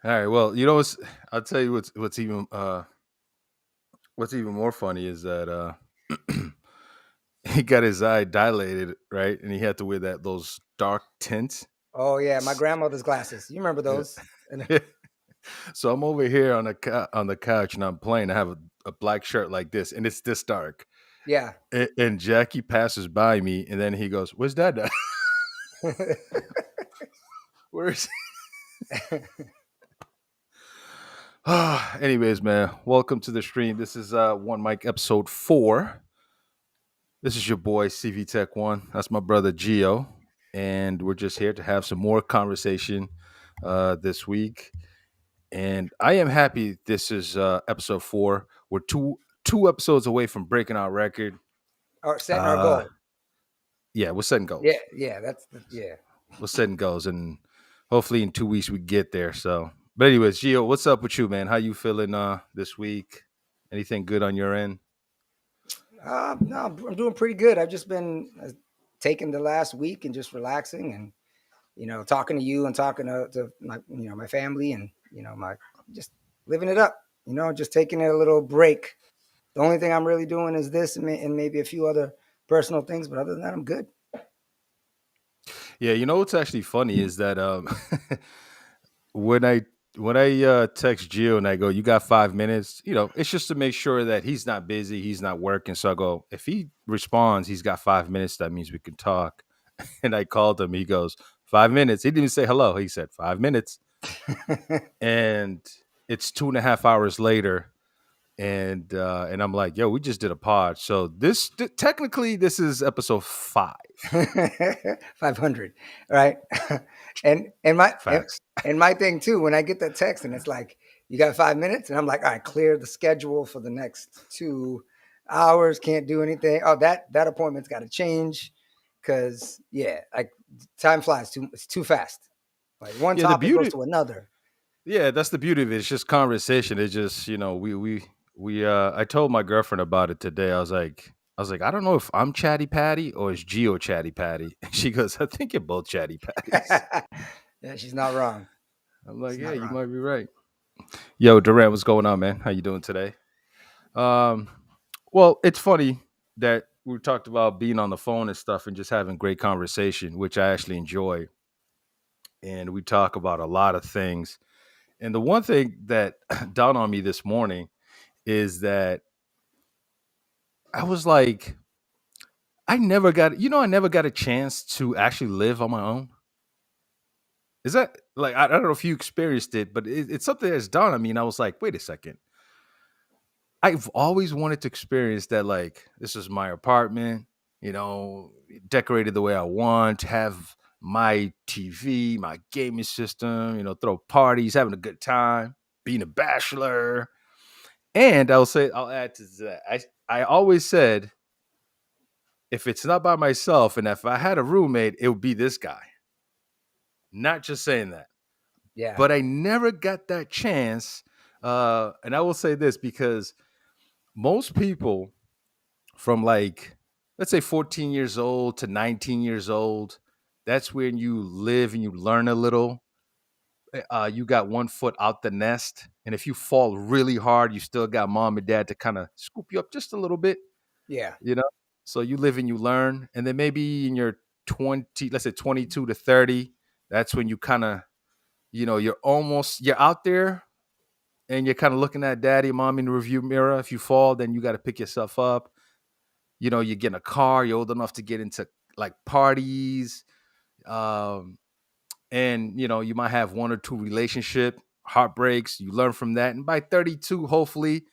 All right. Well, I'll tell you what's even more funny is that he got his eye dilated, right? And he had to wear those dark tints. Oh yeah, my S- grandmother's glasses. You remember Yeah. those? And So I'm over here on the couch and I'm playing. I have a black shirt like this, and it's this dark. yeah. And Jackie passes by me, and then he goes, "Where's Dad?" Where's Anyways, man, welcome to the stream. This is One Mic episode 4. This is your boy CV Tech One. That's my brother Geo, and we're just here to have some more conversation this week. And I am happy. This is episode 4. We're two episodes away from breaking our record. or setting our Uh, goal. yeah, we're setting Yeah, goals. yeah, yeah. We're setting goals, and hopefully in 2 weeks we get there. So, but anyways, Geo, what's up with you, man? How you feeling this week? Anything good on your end? No, I'm doing pretty good. I've just been taking the last week and just relaxing and talking to you and talking to my my family and my just living it up. Just taking it a little break. The only thing I'm really doing is this and maybe a few other personal things, but other than that, I'm good. Yeah, what's actually funny is that when I text Gio and I go, "You got 5 minutes?" It's just to make sure that he's not busy, he's not working. So I go, if he responds, he's got 5 minutes. That means we can talk. And I called him. He goes, 5 minutes. He didn't even say hello. He said 5 minutes, and it's 2.5 hours later. And I'm like, yo, we just did a pod. So technically this is episode 5. 500, right? and my Facts. and my thing too, when I get that text and it's like, you got 5 minutes, and I'm like, all right, clear the schedule for the next 2 hours, can't do anything. Oh, that appointment's got to change, because yeah, like, time flies it's too fast. Like, one Yeah, the topic goes beauty. to another. Yeah, that's the beauty of it. It's just conversation. It's just we. I told my girlfriend about it today. I was like, I don't know if I'm chatty patty or is Geo chatty patty. And she goes, I think you're both chatty patties. Yeah, she's not wrong. I'm like, She's yeah, not you wrong. might be right. Yo, Durant, what's going on, man? How you doing today? Um, well, it's funny that we talked about being on the phone and stuff and just having great conversation, which I actually enjoy. And we talk about a lot of things. And the one thing that dawned on me this morning is that I was like, I never got a chance to actually live on my own. Is that like, I don't know if you experienced it, but it's something that's dawned on me. And I was like, wait a second. I've always wanted to experience that. Like, this is my apartment, decorated the way I want, have my TV, my gaming system, throw parties, having a good time, being a bachelor. And I'll add to that. I always said, if it's not by myself and if I had a roommate, it would be this guy. Not just saying that, Yeah. but I never got that chance. And I will say this because most people from, like, let's say 14 years old to 19 years old, that's when you live and you learn a little. You got one foot out the nest. And if you fall really hard, you still got mom and dad to kind of scoop you up just a little bit, Yeah. you know? So you live and you learn. And then maybe in your 20, let's say 22 to 30, that's when you kind of, you're out there and you're kind of looking at daddy, mom in the review mirror. If you fall, then you got to pick yourself up. You get in a car, you're old enough to get into like parties. Um, and you might have one or two relationship heartbreaks. You learn from that. And by 32, hopefully,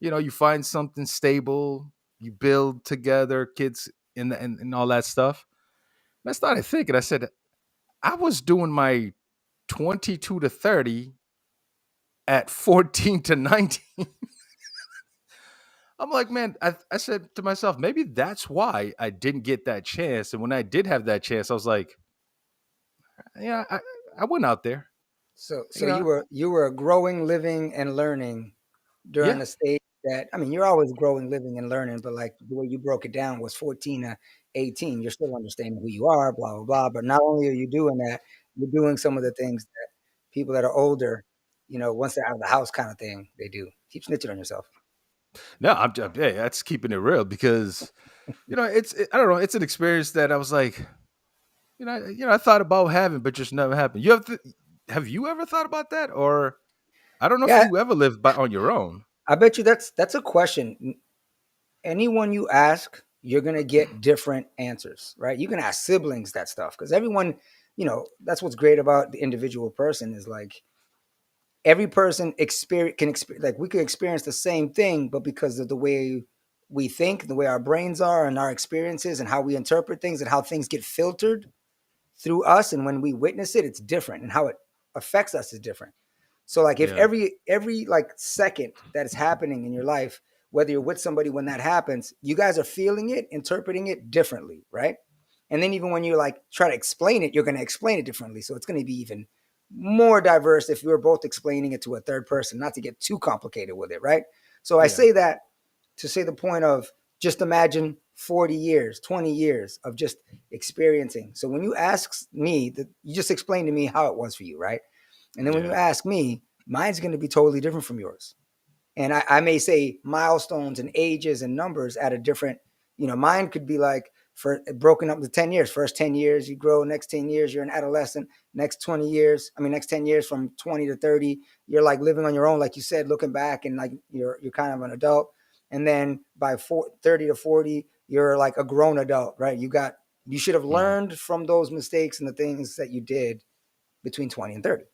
you find something stable, you build together, kids and all that stuff. And I started thinking, I said, I was doing my 22 to 30 at 14 to 19. I'm like, man, I said to myself, maybe that's why I didn't get that chance. And when I did have that chance, I was like, yeah, I went out there. So You know, you were growing, living, and learning during yeah, the stage that, I mean, you're always growing, living, and learning, but like the way you broke it down was 14 to 18. You're still understanding who you are, blah blah blah. But not only are you doing that, you're doing some of the things that people that are older. once they're out of the house kind of thing, they do. Keep snitching on yourself. No, hey, that's keeping it real because I don't know, it's an experience that I was like, I thought about having, but just never happened. Have you ever thought about that, or I don't know if Yeah, you ever lived on your own. I bet you that's a question. Anyone you ask, you're gonna get different answers, right? You can ask siblings that stuff because everyone, that's what's great about the individual person is like every person like we can experience the same thing, but because of the way we think, the way our brains are, and our experiences, and how we interpret things, and how things get filtered through us, and when we witness it, it's different, and how it affects us is different. So like if Yeah, every like second that is happening in your life, whether you're with somebody when that happens, you guys are feeling it, interpreting it differently, right? And then even when you like try to explain it, you're going to explain it differently. So it's going to be even more diverse if you're both explaining it to a third person, not to get too complicated with it, right? So I yeah, say that to say the point of just imagine 40 years, 20 years of just experiencing. So when you ask me, you just explained to me how it was for you, right? And then when you yeah, ask me, mine's going to be totally different from yours. And I may say milestones and ages and numbers at a different, mine could be like for broken up to 10 years. First 10 years, you grow. Next 10 years, you're an adolescent. Next 10 years from 20 to 30, you're like living on your own, like you said, looking back and like you're kind of an adult. And then by 30 to 40, you're like a grown adult, right? You should have mhm. learned from those mistakes and the things that you did between 20 and 30.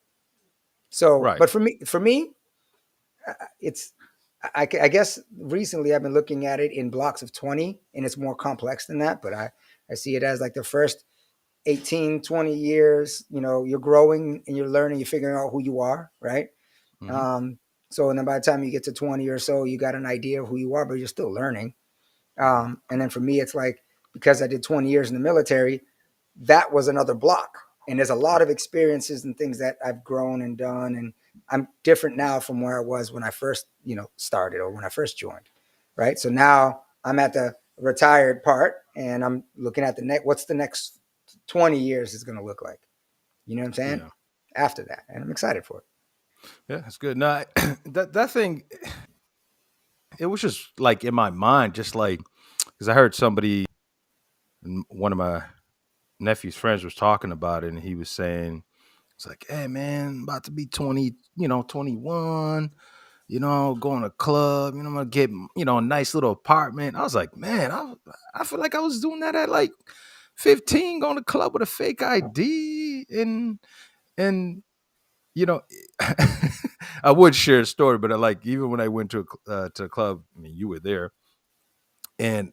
So, Right. but for me, it's I guess recently I've been looking at it in blocks of 20, and it's more complex than that. But I see it as like the first 18, 20 years. You're growing and you're learning, you're figuring out who you are, right? Hmm. Um, so, and then by the time you get to 20 or so, you got an idea of who you are, but you're still learning. And then for me, it's like because I did 20 years in the military, that was another block. And there's a lot of experiences and things that I've grown and done. And I'm different now from where I was when I first, started or when I first joined. Right. So now I'm at the retired part and I'm looking at what's the next 20 years is going to look like. You know what I'm saying? Yeah, After that. And I'm excited for it. yeah, that's good. No, that thing, it was just like in my mind, just like because I heard one of my nephew's friends was talking about it, and he was saying it's like, "Hey, man, I'm about to be 20, 21. Going to club. I'm gonna get a nice little apartment." I was like, "Man, I feel like I was doing that at like 15, going to club with a fake ID and." You know, I would share a story, but I like even when I went to a club. I mean, you were there, and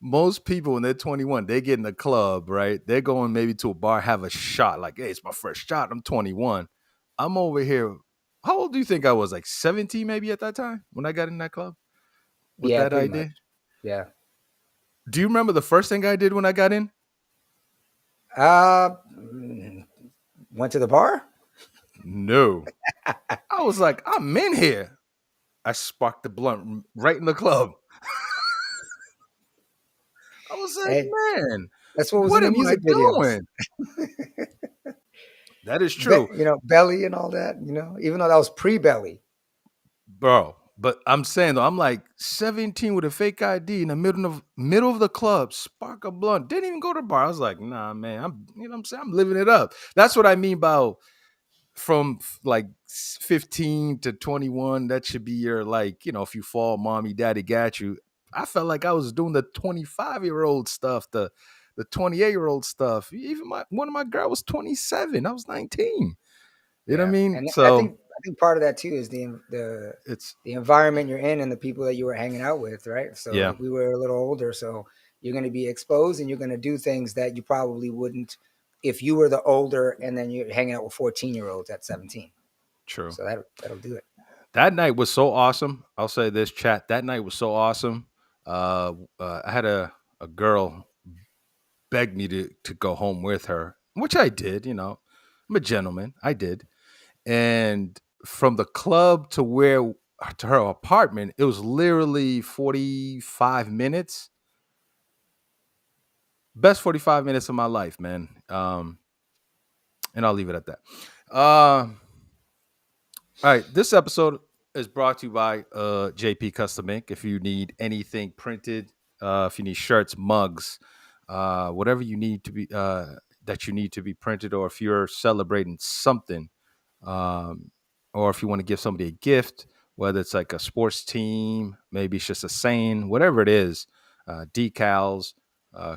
most people when they're 21, they get in the club, right? They're going maybe to a bar, have a shot. Like, hey, it's my first shot. I'm 21. I'm over here. How old do you think I was? Like 17, maybe at that time when I got in that club with Yeah, that pretty much. idea. Yeah. Do you remember the first thing I did when I got in? Uh, mm, Went to the bar. No. I was like, I'm in here. I sparked the blunt right in the club. I was like, Hey, man, that's what was in what the am I music videos. doing? That is true, Belly and all that, even though that was pre-belly. bro. But I'm saying though, I'm like 17 with a fake ID in the middle of the club, spark a blunt. Didn't even go to the bar. I was like, nah, man. What I'm saying, I'm living it up. That's what I mean by from like 15 to 21. That should be your like, if you fall, mommy, daddy got you. I felt like I was doing the 25-year-old stuff, the 28-year-old stuff. Even one of my girl was 27. I was 19. You know what I Yeah, mean? and So I think part of that too is it's the environment you're in and the people that you were hanging out with, right? So yeah, like we were a little older, so you're going to be exposed and you're going to do things that you probably wouldn't if you were the older and then you're hanging out with 14-year-olds at 17. true. So that'll do it. That night was so awesome. I'll say this, chat. That night was so awesome. I had a girl beg me to go home with her, which I did. I'm a gentleman. I did, and from the club to her apartment, it was literally 45 minutes. Best 45 minutes of my life, man. And I'll leave it at that. All right, this episode is brought to you by JP Custom Ink. If you need anything printed, if you need shirts, mugs, whatever you need to be that you need to be printed, or if you're celebrating something, um, or if you want to give somebody a gift, whether it's like a sports team, maybe it's just a saying, whatever it is, decals,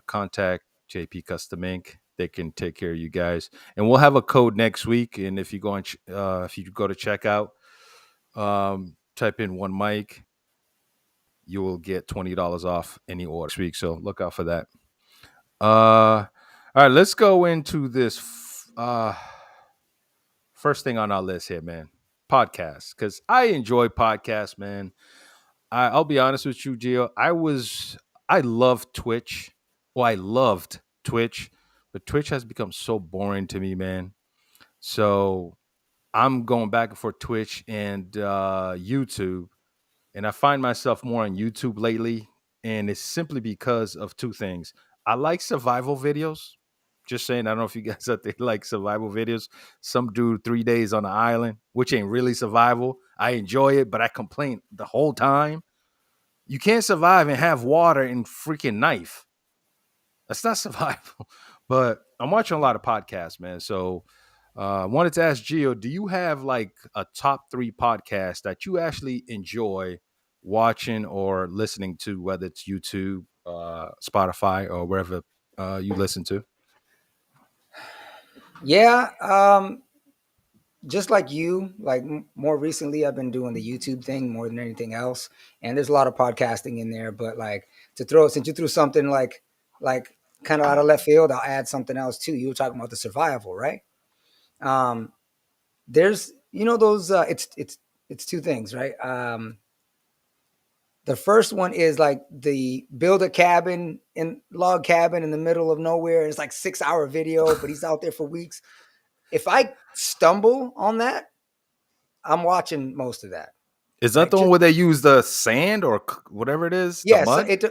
contact JP Custom Ink. They can take care of you guys, and we'll have a code next week. And if you go if you go to checkout, type in OneM1c, you will get $20 off any order this week. So look out for that. All right, let's go into this. First thing on our list here, man, podcasts, because I enjoy podcasts, man. I'll be honest with you, Gio. I love Twitch. Well, I loved Twitch, but Twitch has become so boring to me, man. So I'm going back and forth Twitch and YouTube, and I find myself more on YouTube lately, and it's simply because of two things. I like survival videos. Just saying, I don't know if you guys out there like survival videos. Some dude 3 days on the island, which ain't really survival. I enjoy it, but I complain the whole time. You can't survive and have water and freaking knife. That's not survival. But I'm watching a lot of podcasts, man. So I wanted to ask Gio, do you have like a top 3 podcast that you actually enjoy watching or listening to, whether it's YouTube, Spotify, or wherever you listen to? Yeah, just like you, like more recently, I've been doing the YouTube thing more than anything else, and there's a lot of podcasting in there. But like since you threw something like kind of out of left field, I'll add something else too. You were talking about the survival, right? Um, there's those it's two things, right? The first one is like the build a cabin in log cabin in the middle of nowhere. It's like 6-hour video, but he's out there for weeks. If I stumble on that, I'm watching most of that. Is that Right? the one where they use the sand or whatever it is, the Yeah, so mud?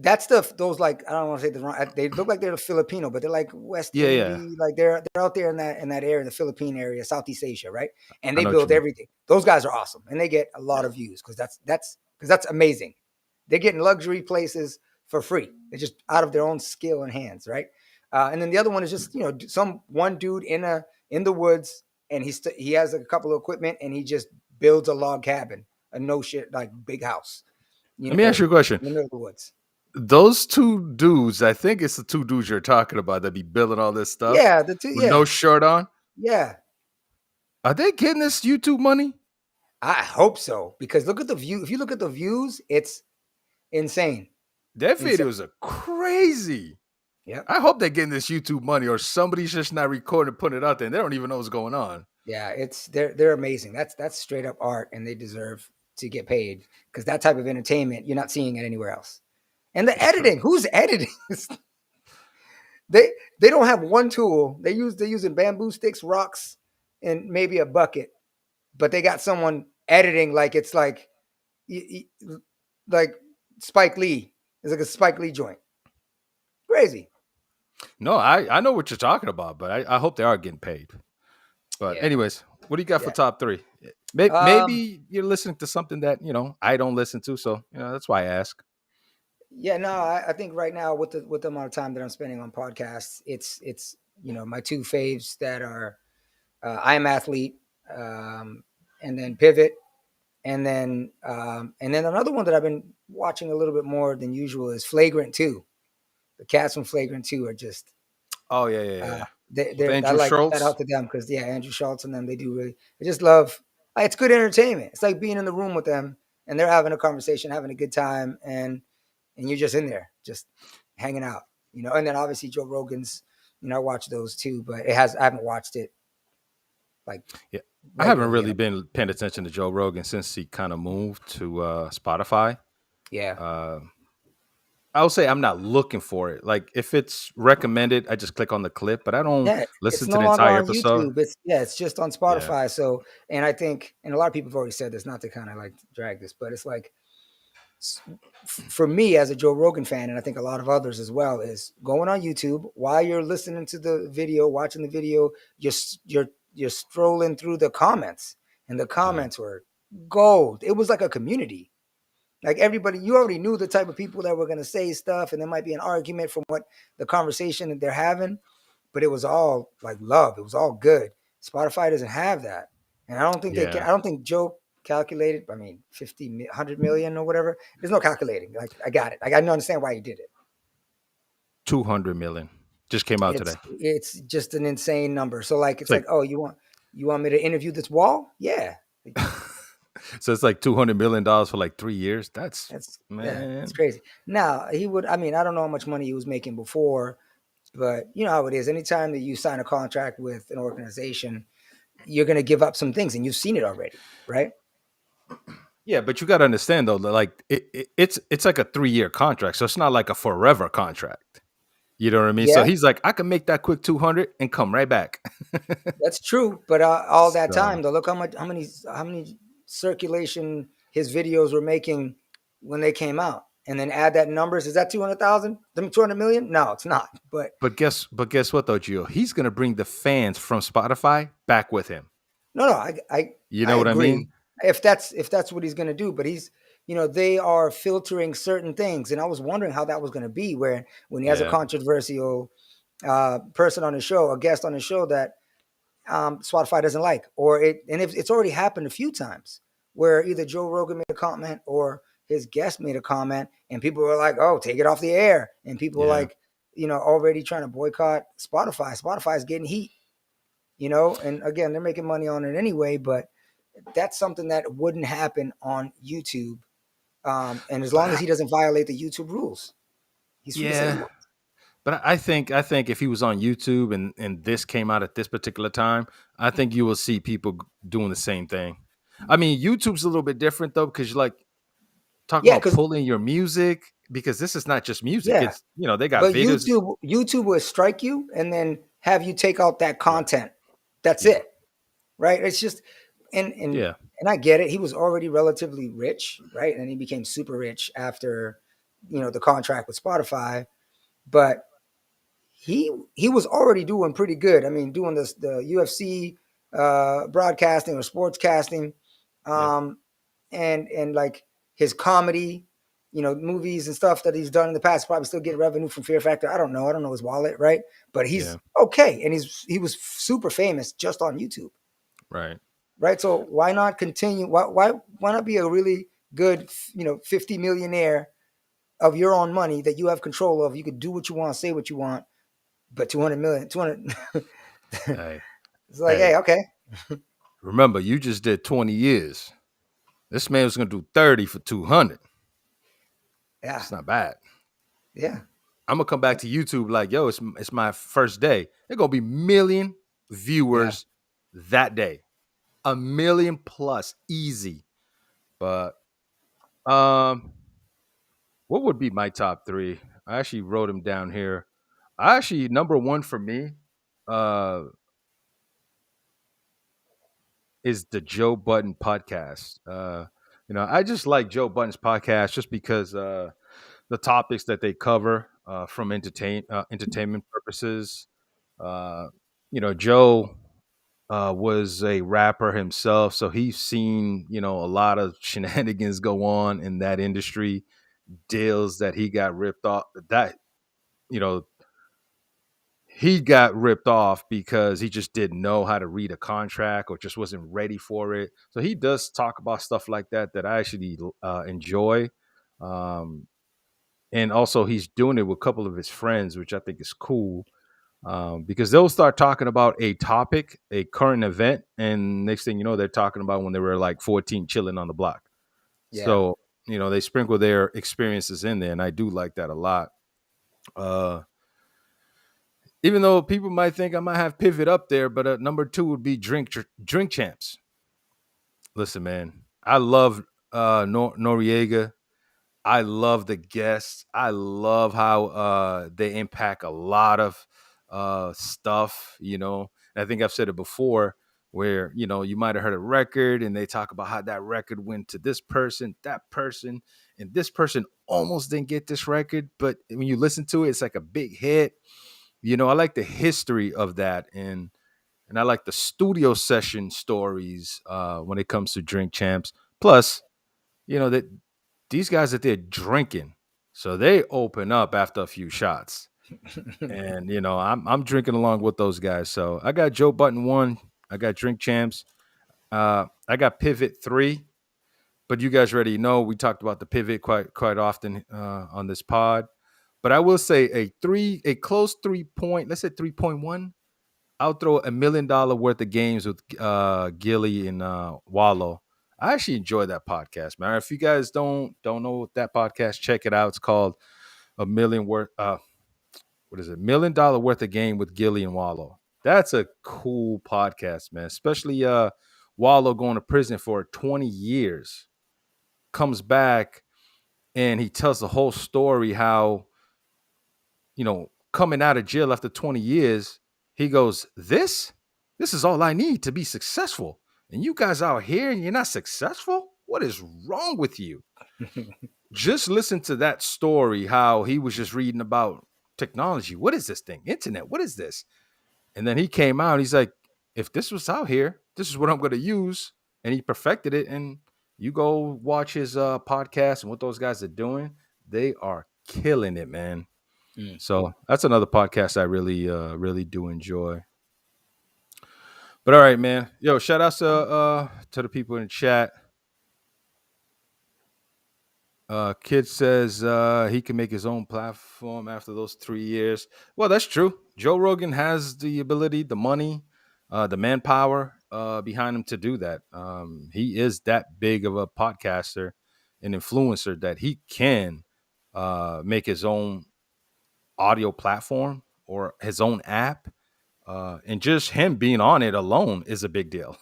that's those, like, I don't want to say the wrong. They look like they're Filipino, but they're like West Yeah, yeah. Indies, like they're out there in that area, the Philippine area, Southeast Asia, right? And I they know what you build mean. everything. Those guys are awesome, and they get a lot of views because that's amazing. They're getting luxury places for free. They're just out of their own skill and hands, right? And then the other one is just one dude in the woods, and he has a couple of equipment, and he just builds a log cabin, a no shit like big house, Let me ask you a question. in the middle of the woods. Those two dudes, I think it's the two dudes you're talking about that be building all this stuff Yeah, the two. with no Yeah, shirt on. yeah. Are they getting this YouTube money? I hope so because look at the view. If you look at the views, it's insane. Their Insane. videos are crazy. Yep. I hope they're getting this YouTube money, or somebody's just not recording, putting it out there, and they don't even know what's going on. Yeah, they're amazing. That's straight up art, and they deserve to get paid because that type of entertainment you're not seeing it anywhere else. And the It's true. editing, who's editing? they they don't have one tool. They're using bamboo sticks, rocks, and maybe a bucket, but they got someone editing like it's like Spike Lee. It's like a Spike Lee joint. Crazy. No, I know what you're talking about, but I hope they are getting paid. But Yeah. anyways, what do you got for Yeah. top 3? Um, Maybe you're listening to something that I don't listen to, so that's why I ask. yeah, no, I think right now with the amount of time that I'm spending on podcasts, it's my two faves that are I Am Athlete, and then Pivot, and then another one that I've been watching a little bit more than usual is Flagrant 2. The cats from Flagrant 2 are just Oh yeah. With they're I Andrew like shout Schultz. out to them because yeah, Andrew Schultz and them, they do really. I just love. It's good entertainment. It's like being in the room with them and they're having a conversation, having a good time, and you're just in there, just hanging out, And then obviously Joe Rogan's, I watch those too, but I haven't watched it like Yeah, I haven't regularly. really been paying attention to Joe Rogan since he kind of moved to Spotify. Yeah, Uh, I will say I'm not looking for it. Like if it's recommended, I just click on the clip, but I don't yeah. It's listen to no the longer entire on episode. YouTube. It's just on Yeah, Spotify. So, and I think, and a lot of people have already said this, not to kind of like drag this, but it's like for me as a Joe Rogan fan, and I think a lot of others as well, is going on YouTube while you're listening to the video, watching the video, you're strolling through the comments and the comments were gold. It was like a community. Like everybody, you already knew the type of people that were going to say stuff, and there might be an argument from what the conversation that they're having, but it was all like love. It was all good. Spotify doesn't have that, and I don't think they can. Yeah. I don't think Joe calculated. I mean, 50, 100 million or whatever. There's no calculating. Like I got it. Like, I don't understand why he did it. 200 million just came out today. It's just an insane number. So like, it's It's like, like, oh, you want me to interview this wall? Yeah. so it's like $200 million for like 3 years. That's, Yeah, man. it's crazy. Now he would. I mean, I don't know how much money he was making before, but you know how it is. Anytime that you sign a contract with an organization, you're going to give up some things, and you've seen it already, right? Yeah, but you got to understand though, that, like it's like a 3-year contract, so it's not like a forever contract. You know what I mean? So Yeah, he's like, I can make that quick 200 and come right back. that's true. But all that So time, though, look how many circulation his videos were making when they came out, and then add that numbers. Is that 200,000? 200 million? No, it's not. But But guess what though, Gio? He's gonna bring the fans from Spotify back with him. no, You I know what I agree. mean? If that's what he's going to do, but he's, they are filtering certain things, and I was wondering how that was going to be. Where when he has a Yeah, controversial person on the show, a guest on the show that Spotify doesn't like, or it's already happened a few times where either Joe Rogan made a comment or his guest made a comment, and people were like, "Oh, take it off the air," and people were yeah. like, already trying to boycott Spotify. Spotify's getting heat, and again, they're making money on it anyway, but that's something that wouldn't happen on YouTube. And as But long as he doesn't violate the YouTube rules, he's free to say what he yeah, wants. but I think if he was on YouTube and this came out at this particular time, I think you will see people doing the same thing. I mean, YouTube's a little bit different though, because you're like talking Yeah, about because pulling your music, because this is not just music. yeah, It's they got but videos. YouTube will strike you and then have you take out that Yeah, content. That's yeah, it, right? It's just and and yeah, and I get it. He was already relatively rich, right? And he became super rich after the contract with Spotify, but he was already doing pretty good. I mean, doing the UFC broadcasting or sportscasting, yeah, um, and like his comedy, movies and stuff that he's done in the past. Probably still get revenue from Fear Factor. I don't know. I don't know his wallet, right? But he's yeah. okay, and he was super famous just on YouTube, Right. right? So why not continue? Why not be a really good 50 millionaire of your own money that you have control of? You could do what you want, say what you want, but 200 million, 200. Hey, It's like, hey. hey, okay, Remember, you just did 20 years. This man was gonna do 30 for 200. yeah, It's not bad. yeah, I'm gonna come back to YouTube like, yo, it's my first day. There's gonna be million yeah. viewers that day. A million plus, easy. But what would be my top three? I actually wrote them down here. Number one for me, uh, is the Joe Budden podcast. I just like Joe Budden's podcast just because the topics that they cover from entertainment purposes. Uh, Joe was a rapper himself, so he's seen a lot of shenanigans go on in that industry, deals that he got ripped off. That you know he got ripped off because he just didn't know how to read a contract or just wasn't ready for it. So he does talk about stuff like that I actually enjoy. Um, and also he's doing it with a couple of his friends, which I think is cool, because they'll start talking about a topic, a current event, and next thing you know, they're talking about when they were like 14 chilling on the block. Yeah. So they sprinkle their experiences in there, and I do like that a lot. Uh, Even though people might think I might have pivot up there, but number two would be drink champs. Listen, man, I love Noriega. I love the guests. I love how they impact a lot of stuff. And I think I've said it before, where you might have heard a record and they talk about how that record went to this person, that person, and this person almost didn't get this record, but when you listen to it, it's like a big hit. I like the history of that, and and I like the studio session stories when it comes to Drink Champs. Plus, that these guys that they're drinking, so they open up after a few shots, and I'm drinking along with those guys. So I got Joe Budden 1, I got Drink Champs, I got Pivot 3. But you guys already know we talked about the pivot quite often on this pod. But I will say a close 3 point, let's say 3.1. I'll throw $1 million worth of games with Gilly and Wallow. I actually enjoy that podcast, man. If you guys don't know that podcast, check it out. It's called a million worth. What is it? $1 million worth of game with Gilly and Wallow. That's a cool podcast, man. Especially Wallow going to prison for 20 years. Comes back and he tells the whole story how, coming out of jail after 20 years, he goes, this is all I need to be successful. And you guys out here and you're not successful? What is wrong with you? Just listen to that story, how he was just reading about technology. What is this thing? Internet, what is this? And then he came out and he's like, if this was out here, this is what I'm going to use. And he perfected it. And you go watch his podcast and what those guys are doing. They are killing it, man. So that's another podcast I really do enjoy. But all right, man. Yo, shout outs to the people in the chat. Kid says he can make his own platform after those 3 years. Well, that's true. Joe Rogan has the ability, the money, the manpower behind him to do that. He is that big of a podcaster and influencer that he can make his own audio platform or his own app. And just him being on it alone is a big deal.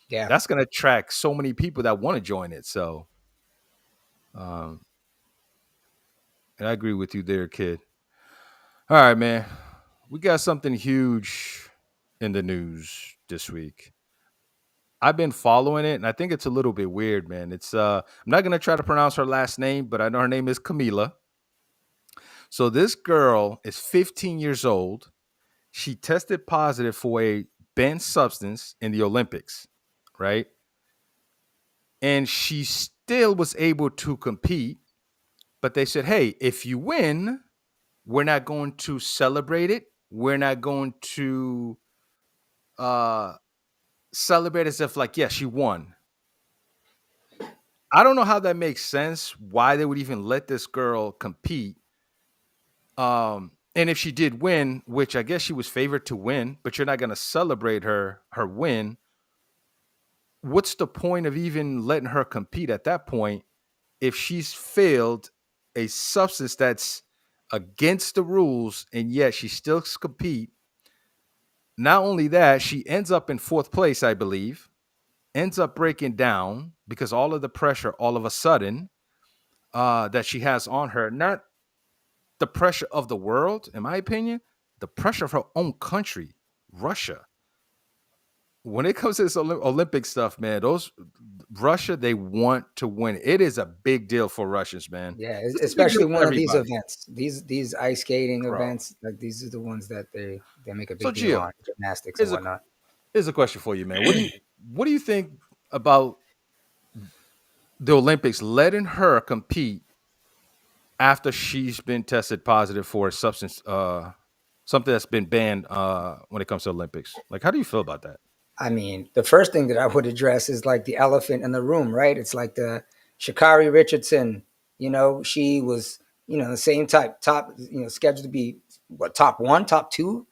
Yeah. That's going to attract so many people that want to join it. So, and I agree with you there, kid. All right, man. We got something huge in the news this week. I've been following it, and I think it's a little bit weird, man. It's I'm not gonna try to pronounce her last name, but I know her name is Kamila. So this girl is 15 years old. She tested positive for a banned substance in the Olympics, right? And she still was able to compete, but they said, hey, if you win, we're not going to celebrate it. We're not going to celebrate as if like, yes, you won. I don't know how that makes sense, why they would even let this girl compete. And if she did win, which I guess she was favored to win, but you're not going to celebrate her win. What's the point of even letting her compete at that point if she's failed a substance that's against the rules and yet she still compete? Not only that, she ends up in 4th place, I believe, ends up breaking down because all of the pressure all of a sudden that she has on her, not the pressure of the world, in my opinion, the pressure of her own country, Russia. When it comes to this Olympic stuff, man, Russia, they want to win. It is a big deal for Russians, man. Yeah, It's a big especially deal for one of these everybody. events. These ice skating Bro. events, like these are the ones that they make a So, big deal Gio, on, gymnastics and here's a whatnot. here's a question for you, man. What do you think about the Olympics letting her compete after she's been tested positive for a substance, something that's been banned when it comes to Olympics? Like, how do you feel about that? I mean, the first thing that I would address is like the elephant in the room, right? It's like the Sha'Carri Richardson. She was, the same top, scheduled to be top 1, top 2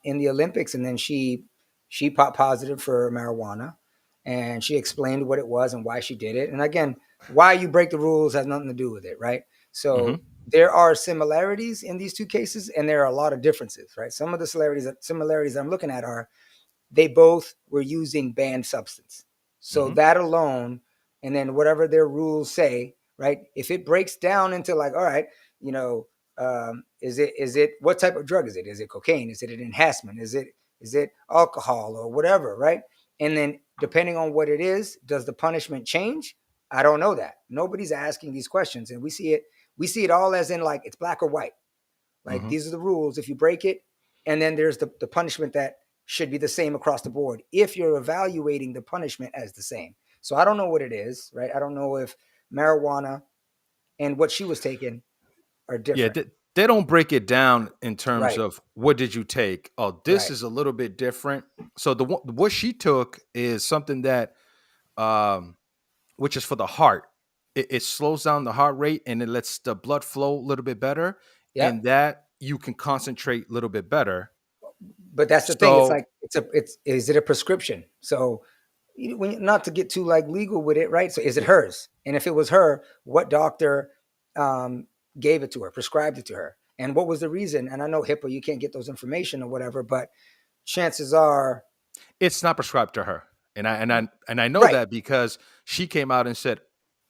in the Olympics, and then she popped positive for marijuana, and she explained what it was and why she did it. And again, why you break the rules has nothing to do with it, right? So there are similarities in these two cases, and there are a lot of differences, right? Some of the similarities I'm looking at are they both were using banned substance. So that alone, and then whatever their rules say, right? If it breaks down into like, all right, is it what type of drug is it? Is it cocaine? Is it an enhancement? Is it alcohol or whatever, right? And then depending on what it is, does the punishment change? I don't know that. Nobody's asking these questions, and we see it all as in like it's black or white. Like these are the rules. If you break it, and then there's the punishment that should be the same across the board if you're evaluating the punishment as the same. So I don't know what it is, right? I don't know if marijuana and what she was taking are Yeah, different. they don't break it down in terms Right, of what did you take. Oh, this right. is a little bit different. So what she took is something that, which is for the heart. It slows down the heart rate and it lets the blood flow a little bit better, and Yep. that you can concentrate a little bit better. But that's the thing. It's So like it's is it a prescription? So not to get too like legal with it, right? So is it hers? And if it was her, what doctor um, gave it to her, prescribed it to her, and what was the reason? And I know HIPAA, you can't get those information or whatever, but chances are, it's not prescribed to her, and I know right. that because she came out and said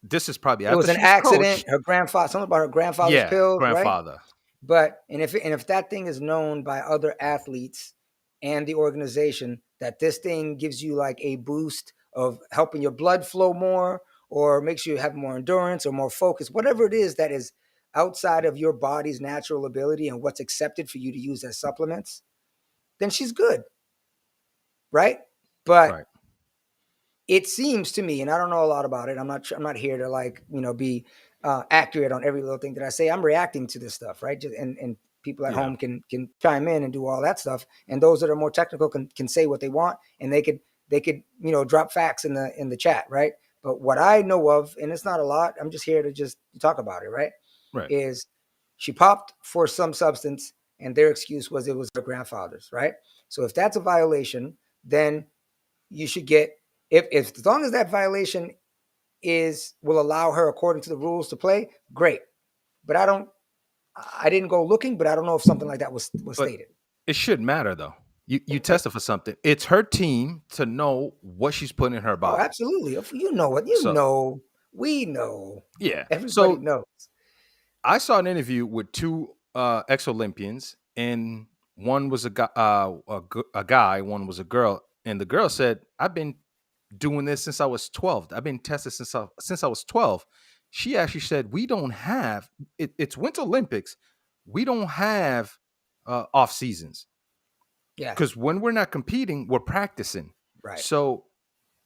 this is probably It after was an she's accident. coached. Her grandfather, something about her grandfather's Yeah, pills, right? grandfather. But and if that thing is known by other athletes and the organization that this thing gives you like a boost of helping your blood flow more or makes you have more endurance or more focus, whatever it is that is outside of your body's natural ability and what's accepted for you to use as supplements, then she's good, right? But Right. it seems to me, and I don't know a lot about it. I'm not here to like be accurate on every little thing that I say. I'm reacting to this stuff, right? And people at Yeah. home can chime in and do all that stuff. And those that are more technical can say what they want, and they could drop facts in the chat, right? But what I know of, and it's not a lot, I'm just here to just talk about it, right? Right. Is she popped for some substance, and their excuse was it was her grandfather's, right? So if that's a violation, then you should get if as long as that violation will allow her according to the rules to play, great. But I didn't go looking, but I don't know if something like that was But stated. it should matter though. You tested for something. It's her team to know what she's putting in her Oh, body. absolutely. You know what you So know. We know. yeah. Everybody So knows. I saw an interview with two ex Olympians, and one was a guy, one was a girl, and the girl said, "I've been doing this since I was 12. I've been tested since I was 12." She actually said, "We don't have it's Winter Olympics. We don't have off seasons Yeah, because when we're not competing, we're practicing." right. So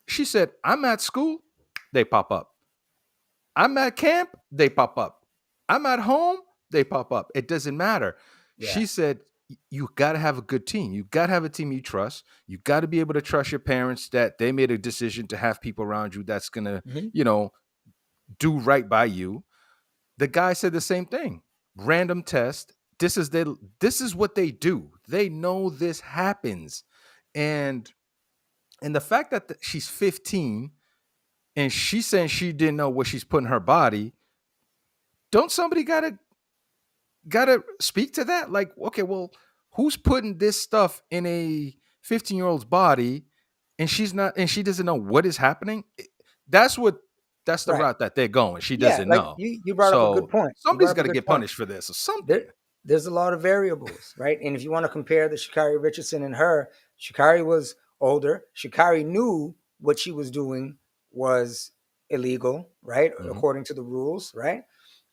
she said, "I'm at school, they pop up. I'm at camp, they pop up. I'm at home, they pop up. It doesn't matter." Yeah. She said, "You got to have a good team. You got to have a team you trust. You got to be able to trust your parents that they made a decision to have people around you that's going to, Mhm. do right by you." The guy said the same thing. Random test. This is what they do. They know this happens. And the fact that she's 15 and she's saying she didn't know what she's putting in her body, don't somebody gotta speak to that? Like, okay, well, who's putting this stuff in a 15-year-old's body and she doesn't know what is happening? That's what that's the Right. route that they're going. She Yeah, doesn't like know. you brought up a good So point. You brought somebody's up a gotta good get point. punished for this or something. There's a lot of variables, right? And if you want to compare the Shikari Richardson and her, Shikari was older. Shikari knew what she was doing was illegal, right? Mhm. According to the rules, right?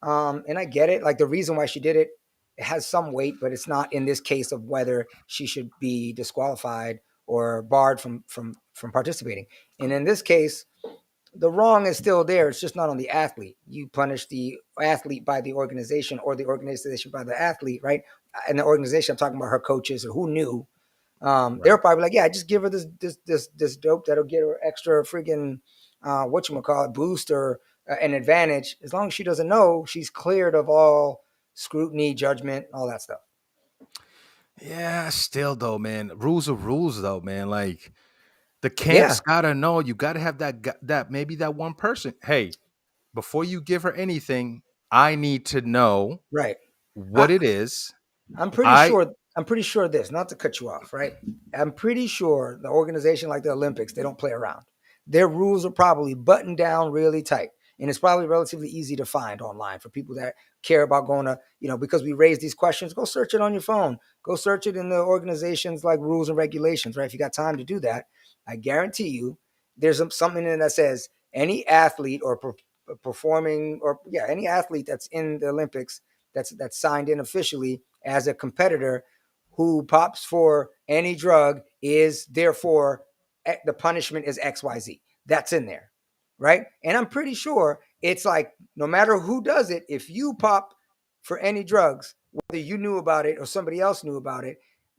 And I get it. Like the reason why she did it, it has some weight, but it's not in this case of whether she should be disqualified or barred from participating. And in this case, the wrong is still there. It's just not on the athlete. You punish the athlete by the organization or the organization by the athlete, right? And the organization, I'm talking about her coaches or who knew. They Right. were probably like, yeah, just give her this dope that'll get her extra freaking whatchamacallit boost or an advantage. As long as she doesn't know, she's cleared of all scrutiny, judgment, all that stuff. Yeah, still though, man. Rules are rules though, man. Like the Yeah, camps gotta know. You gotta have that maybe that one person. Hey, before you give her anything, I need to know right. what I, it is. I'm pretty I sure. I'm pretty sure this. Not to cut you off, right? I'm pretty sure the organization like the Olympics, they don't play around. Their rules are probably buttoned down really tight, and it's probably relatively easy to find online for people that care about going to, because we raise these questions. Go search it on your phone. Go search it in the organizations like rules and regulations, right? If you got time to do that, I guarantee you, there's something in it that says any athlete or performing or any athlete that's in the Olympics that's signed in officially as a competitor who pops for any drug is therefore the punishment is XYZ. That's in there, right? And I'm pretty sure it's like no matter who does it, if you pop for any drugs, whether you knew about it or somebody else knew about it,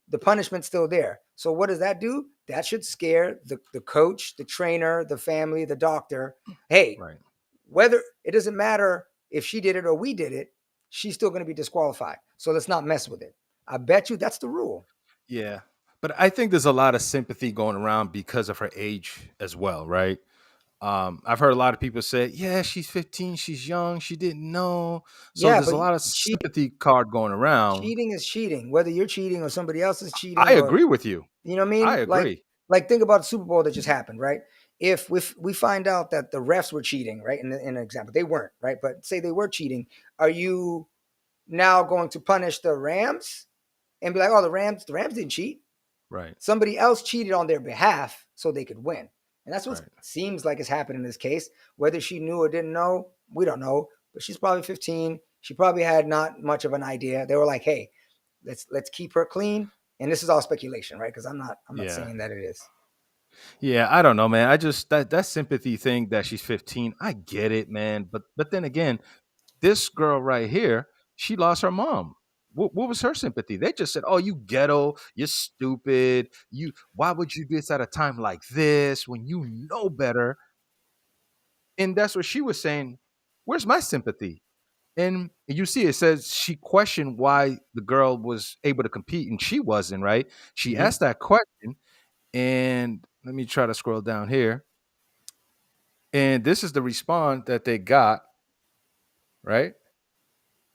the punishment's still there. So what does that do? That should scare the coach, the trainer, the family, the doctor. Hey, Right. whether it doesn't matter if she did it or we did it, she's still going to be disqualified. So let's not mess with it. I bet you that's the rule. Yeah. But I think there's a lot of sympathy going around because of her age as well, right? I've heard a lot of people say, yeah, she's 15, she's young, she didn't know. So Yeah, there's but a lot of sympathy card going around. cheating is cheating, whether you're cheating or somebody else is cheating, I or agree with you. you know what I I mean? agree. Like think about the Super Bowl that just happened, right? If we find out that the refs were cheating, right? In an example, they weren't, right? But say they were cheating, are you now going to punish the Rams and be like, oh, the Rams didn't cheat. Right. Somebody else cheated on their behalf so they could win. And that's what Right. seems like has happened in this case. Whether she knew or didn't know, we don't know. But she's probably 15. She probably had not much of an idea. They were like, hey, let's keep her clean. And this is all speculation, right? Because I'm not Yeah. saying that it is. Yeah, I don't know, man. I just that sympathy thing that she's 15, I get it, man. But then again, this girl right here, she lost her mom. What was her sympathy? They just said, "Oh, you ghetto, you're stupid. Why would you do this at a time like this when you know better?" And that's what she was saying. Where's my sympathy? And you see, it says she questioned why the girl was able to compete and she wasn't. Right? She Mm-hmm. asked that question, and let me try to scroll down here. And this is the response that they got. Right?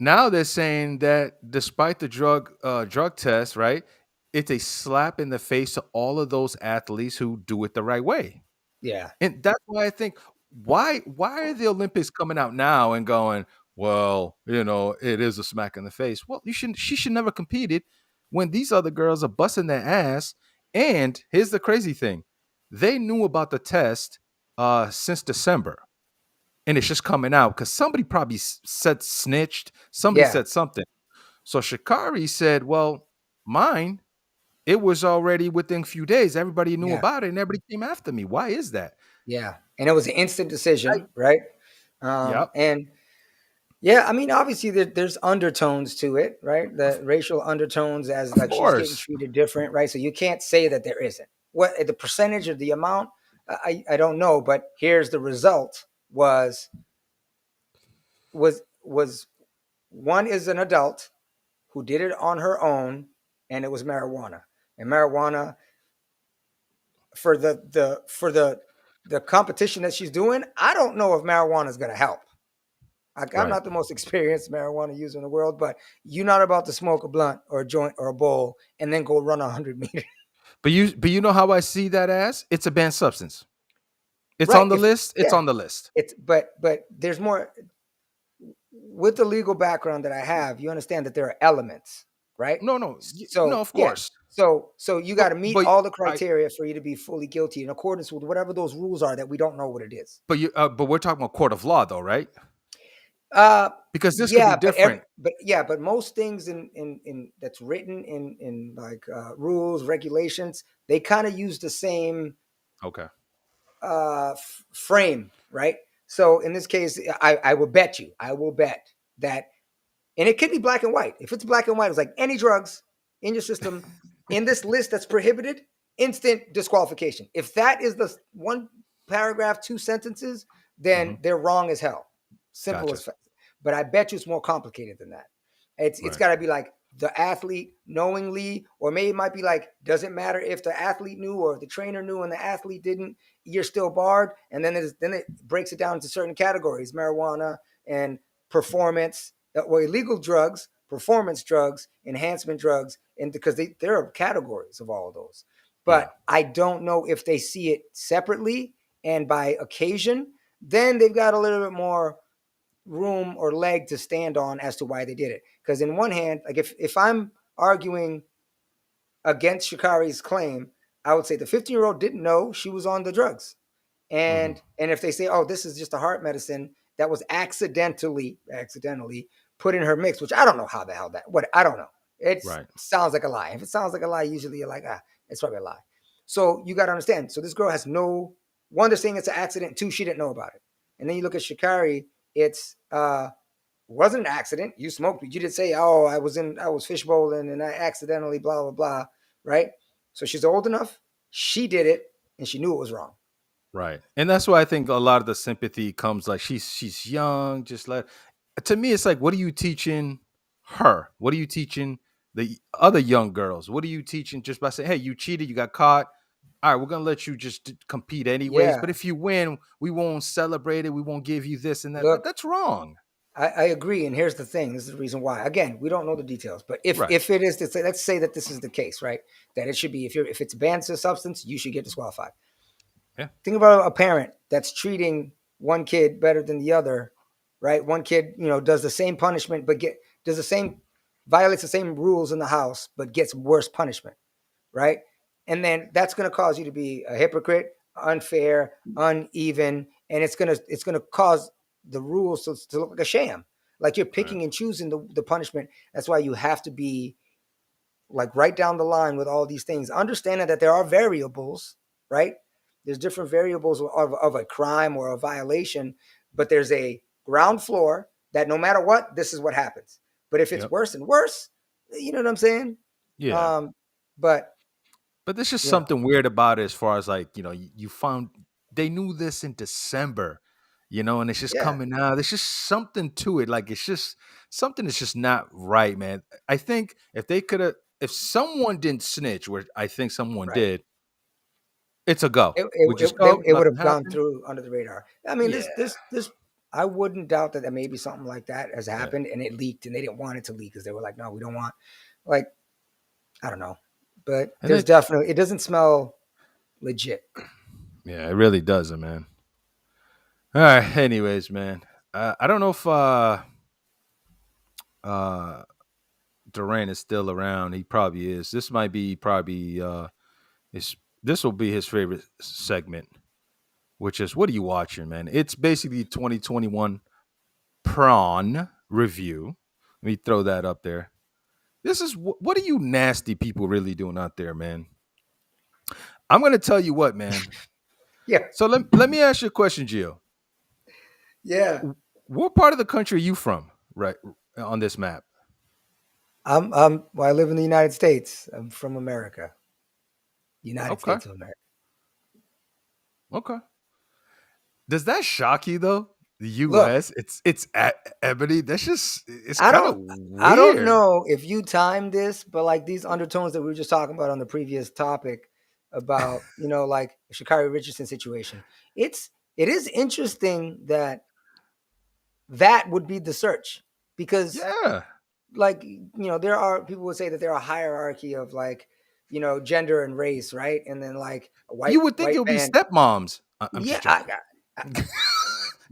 Now they're saying that despite the drug test, right, it's a slap in the face to all of those athletes who do it the right way. Yeah. And that's why I think why are the Olympics coming out now and going, well, it is a smack in the face. Well, she should never competed when these other girls are busting their ass. And here's the crazy thing. They knew about the test since December, and it's just coming out because somebody probably said snitched. Somebody Yeah. said something. So Shikari said, "Well, mine, it was already within a few days. Everybody knew Yeah. about it, and everybody came after me. Why is that?" Yeah. And it was an instant I, decision, right? yep, And yeah, I mean, obviously there's undertones to it, right? The racial undertones, as of like she's getting course, treated different, right? So you can't say that there isn't. What the percentage or the amount, I don't know, but here's the result was one is an adult who did it on her own, and it was marijuana. And marijuana for the competition that she's doing, I don't know if marijuana is going to help. I'm right. not the most experienced marijuana user in the world, but you're not about to smoke a blunt or a joint or a bowl and then go run 100 meters. But you know how I see that as? It's a banned substance. It's Right. on the list. It's Yeah, on the list. it's but there's more with the legal background that I have. You understand that there are elements, right? No, no, no. So Of yeah, course, so you got to meet but all the I criteria for you to be fully guilty in accordance with whatever those rules are that we don't know what it is. but we're talking about court of law, though, right? Uh, Because this could be yeah, different. but most things in that's written in like rules, regulations, they kind of use the same Okay. frame, right? So in this case, I will bet that, and it could be black and white. If it's black and white, it's like any drugs in your system in this list that's prohibited, instant disqualification. If that is the one paragraph, two sentences, then Hmm. they're wrong as hell. Simple Gotcha. as fact. But I bet you it's more complicated than that. It's Right. got to be like the athlete knowingly, or maybe it might be like, doesn't matter if the athlete knew or the trainer knew and the athlete didn't, you're still barred. And then it breaks it down into certain categories: marijuana and performance, or illegal drugs, performance drugs, enhancement drugs, and because there are categories of all of those. Yeah. But I don't know if they see it separately and by occasion. Then they've got a little bit more room or leg to stand on as to why they did it. Because in one hand, like if I'm arguing against Shikari's claim, I would say the 15-year-old didn't know she was on the drugs. Hmm. And if they say, oh, this is just a heart medicine that was accidentally put in her mix, which I don't know how the hell I don't know. It Right. sounds like a lie. If it sounds like a lie, usually you're like, it's probably a lie. So you got to understand. So this girl has no, one, they're saying it's an accident. Two, she didn't know about it. And then you look at Sha'Carri, it's wasn't an accident. You smoked, but you didn't say, oh, I was fish bowling and I accidentally blah, blah, blah. Right. So she's old enough. She did it and she knew it was wrong. Right. And that's why I think a lot of the sympathy comes like she's young, just like to me it's like what are you teaching her? What are you teaching the other young girls? What are you teaching just by saying, "Hey, you cheated, you got caught. All right, we're going to let you just compete anyways, Yeah. but if you win, we won't celebrate it. We won't give you this and that." Look, That's wrong. I agree, and here's the thing. This is the reason why. Again, we don't know the details, but Right. if it is, let's say that this is the case, right? That it should be if it's banned to substance, you should get disqualified. Yeah. Think about a parent that's treating one kid better than the other, right? One kid, does the same punishment, but violates the same rules in the house, but gets worse punishment, right? And then that's going to cause you to be a hypocrite, unfair, uneven, and it's going to cause the rules to look like a sham. Like you're Right. picking and choosing the punishment. That's why you have to be like right down the line with all these things, understanding that there are variables, right? There's different variables of a crime or a violation, but there's a ground floor that no matter what, this is what happens. But if it's Yep. worse and worse, you know what I'm saying? Yeah. But But there's just you know, something weird about it as far as like, you found they knew this in December, and it's just yeah, coming out. There's just something to it. Like it's just something that's just not right, man. I think if someone didn't snitch, where I think someone right. did, it's a go. It, We just it, go, it would nothing have gone happened. through under the radar. I mean, Yeah. this, I wouldn't doubt that maybe something like that has Yeah. happened and it leaked and they didn't want it to leak because they were like, no, we don't want, like, I don't know. But And there's it definitely, it doesn't smell legit. yeah, it really doesn't, man. All right. Anyways, man. I don't know if uh Durant is still around. He probably is. This might be probably this will be his favorite segment, which is what are you watching, man? It's basically 2021 prawn review. Let me throw that up there. This is what are you nasty people really doing out there, man? I'm gonna tell you what, man. Yeah. So let me ask you a question, Gio. Yeah. What part of the country are you from, right, on this map? Well, I live in the United States. I'm from America, United Okay, States of America. okay. Does that shock you though? The Look, U.S. It's ebony. That's just it's I kind of don't, I don't weird. know if you timed this, but like these undertones that we were just talking about on the previous topic about, like Sha'Carri Richardson situation. It is interesting that would be the search because Yeah, like, there are people would say that there are a hierarchy of like, gender and race, right? And then like a you white, would think white it'll be man. stepmoms. I'm Yeah. just joking.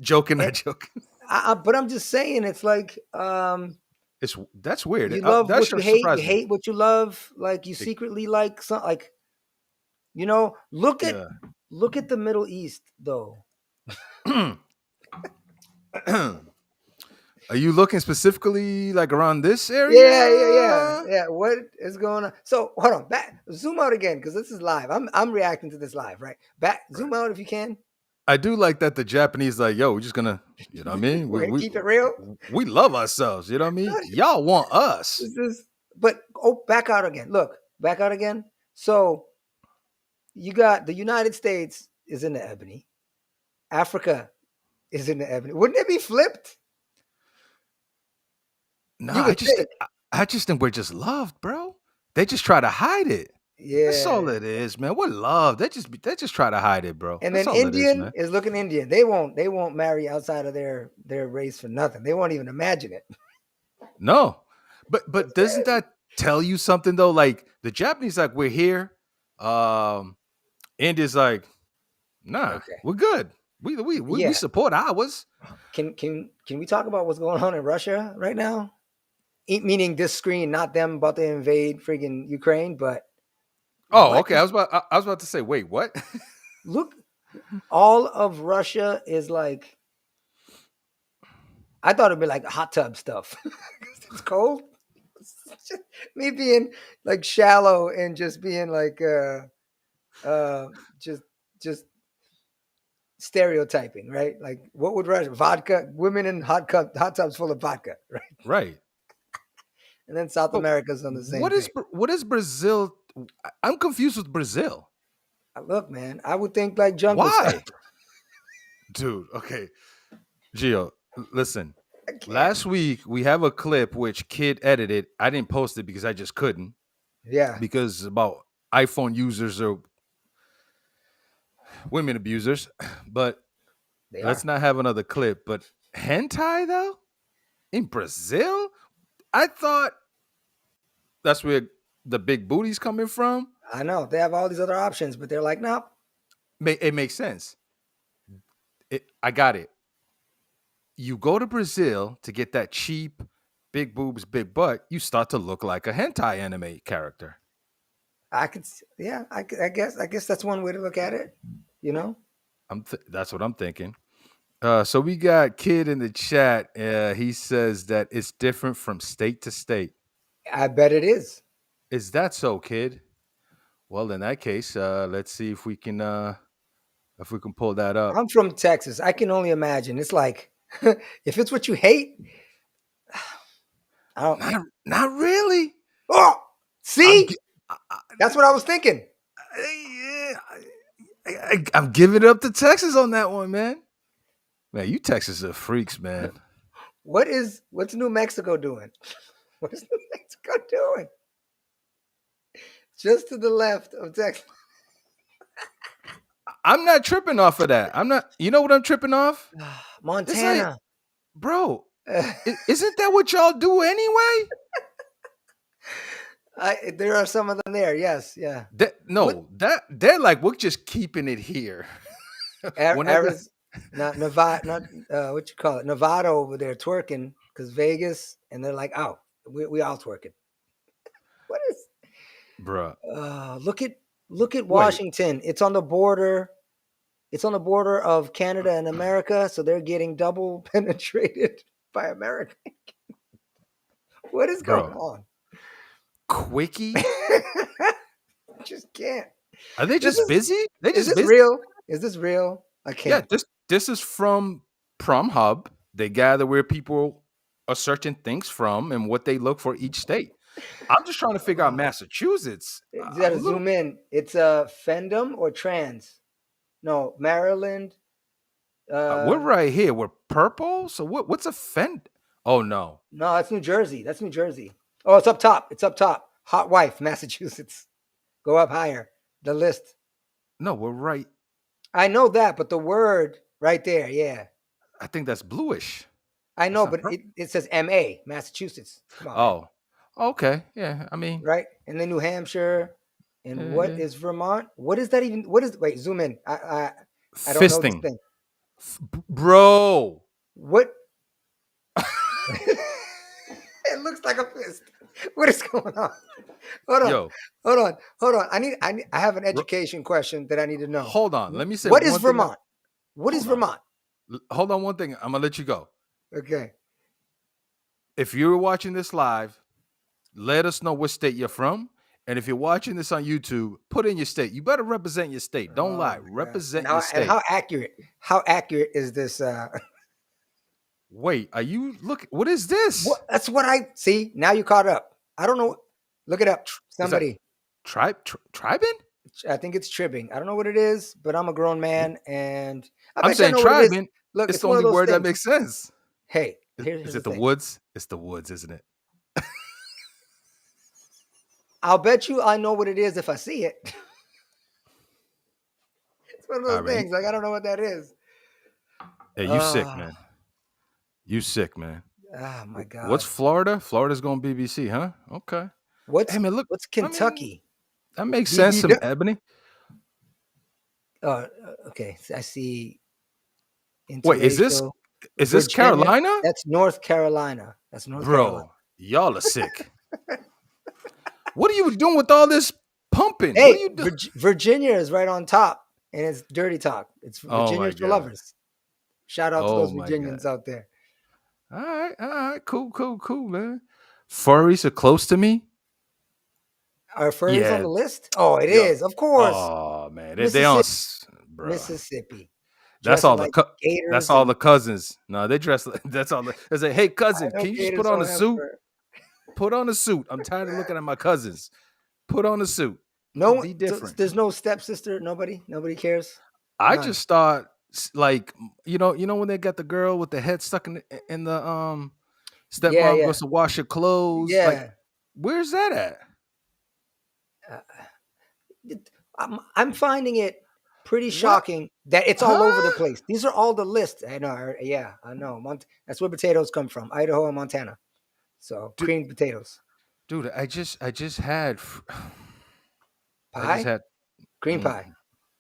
Joking, And not joking. but I'm just saying, it's like, That's weird. you love That what you sure hate, you surprised me. hate what you love, like you secretly like some, like, look at Yeah. the Middle East though. Are you looking specifically like around this Yeah, yeah, yeah, area? yeah. What is going on? So hold on, zoom out again because this is live. I'm reacting to this live, right? Right. Zoom out if you can. I do like that the Japanese like, yo, we're just gonna, you know what I mean? We're We gonna we keep it real. we love ourselves, you know what I mean? Y'all want us. This is, but back out again. Look, back out again. So you got the United States is in the ebony. Africa is in the ebony. Wouldn't it be flipped? Nah, You would think. I just think we're just loved, bro. They just try to hide it. That's all Yeah. it is, man. We're loved. They just try to hide it, bro. And That's then all it is, Indian man. is looking Indian. They won't marry outside of their race for nothing. They won't even imagine it. No. But That's doesn't crazy. that tell you something though? Like the Japanese like we're here. Um India's like, nah, Okay. we're good. We Yeah. support ours. Can we talk about what's going on in Russia right now? Meaning this screen, not them about to invade friggin' Ukraine, but Oh, what okay. I was about to say, wait, what? look, all of Russia is like, I thought it'd be like hot tub stuff. It's cold. Me being like shallow and just being like just stereotyping, right? Like what would Russia vodka, women in hot tubs full of vodka, right? Right. And then South But America's on the same thing. what is Brazil? I'm confused with Brazil. Look, man, I would think like jungle stuff. Why? Dude, okay. Geo, listen. I can't. Last week we have a clip which Kid edited. I didn't post it because I just couldn't. Yeah, Because about iPhone users or women abusers. But they let's are. not have another clip. But hentai though? In Brazil? I thought that's where the big booty's coming from. I know they have all these other options, but they're like, no. It makes sense. I got it. You go to Brazil to get that cheap, big boobs, big butt, you start to look like a hentai anime character. I could, yeah, I guess that's one way to look at it. You know, That's what I'm thinking. So we got Kid in the chat. He says that it's different from state to state. I bet it is. Is that so, Kid? Well, in that case, let's see if we can pull that up. I'm from Texas. I can only imagine. It's like if it's what you hate, I don't. Not really. Oh, see, that's what I was thinking. I'm giving it up to Texas on that one, man. Man, you Texas are freaks, man. What's New Mexico doing? What is New Mexico doing? Just to the left of Texas. I'm not tripping off of that. I'm not. You know what I'm tripping off? Montana. Like, bro, isn't that what y'all do anyway? There are some of them there. Yes, yeah. They're like, we're just keeping it here. Nevada, what you call it? Nevada over there twerking because Vegas, and they're like, oh, we all twerking. What is, bruh? Look at Washington. Wait. It's on the border. It's on the border of Canada and America, so they're getting double penetrated by America. What is going on? Quickie? Just can't. Are they just busy? Is this real? Is this real? I can't. Yeah, this is from Pronhub. They gather where people are searching things from and what they look for each state. I'm just trying to figure out Massachusetts. You gotta zoom in. It's Fendom or Trans? No, Maryland. We're right here. We're purple. So what's a Fend? Oh no. No, that's New Jersey. That's New Jersey. Oh, it's up top. It's up top. Hot wife, Massachusetts. Go up higher. The list. No, we're right. I know that, but the word right there, yeah. I think that's bluish. I know, but it says MA, Massachusetts. Come on. Oh, okay. Yeah, I mean. Right? And then New Hampshire. And what is Vermont? What is that even? Wait, zoom in. I don't know this thing. Bro. What? It looks like a fist. What is going on? Hold on. I have an education question that I need to know. Hold on. Let me say. What is Vermont? What is Vermont? Hold on one thing. I'm gonna let you go. Okay. If you're watching this live, let us know what state you're from. And if you're watching this on YouTube, put in your state. You better represent your state. Don't lie. Represent your state. And how accurate is this? Wait, are you look? What is this? That's what I see. Now you caught up. I don't know. Look it up. Somebody. Tribing? I think it's tribbing. I don't know what it is, but I'm a grown man, and I'm saying tribing. Look, it's the only word that makes sense. Hey, is it the woods? It's the woods, isn't it? I'll bet you I know what it is if I see it. It's one of those things. Like, I don't know what that is. Hey, you sick, man. You sick, man. Oh, my God. What's Florida? Florida's going BBC, huh? Okay. What's Kentucky? I mean, that makes sense, some Ebony. Oh, okay. I see. Wait, is this Carolina? That's North Carolina. Bro, y'all are sick. What are you doing with all this pumping? Hey, what are you doing? Virginia is right on top, and it's dirty talk. It's Virginia's for lovers. Shout out to those Virginians out there. All right, cool, man. Furries are close to me. Are furries on Yeah, the list? Oh, it yo. is. Of course. Oh man, they on, Mississippi. bro. Mississippi. That's Dressing all like that's gators all and the cousins. No, they dress. That's all. They say, hey I cousin, know can you just put gators on a don't have suit? fur. Put on a suit. I'm tired of looking at my cousins. Put on a suit. No one, Be different. there's no stepsister, nobody cares. I None. just thought like you know when they got the girl with the head stuck in the Yeah, stepmom yeah. goes to wash her clothes. Like, Yeah. where's that at? Uh, I'm finding it pretty What? shocking that it's all over the Huh? place. These are all the lists. I know. Yeah, I know. That's where potatoes come from, Idaho and Montana. So Dude, creamed potatoes, dude, I just had I just pie, had green mm, pie.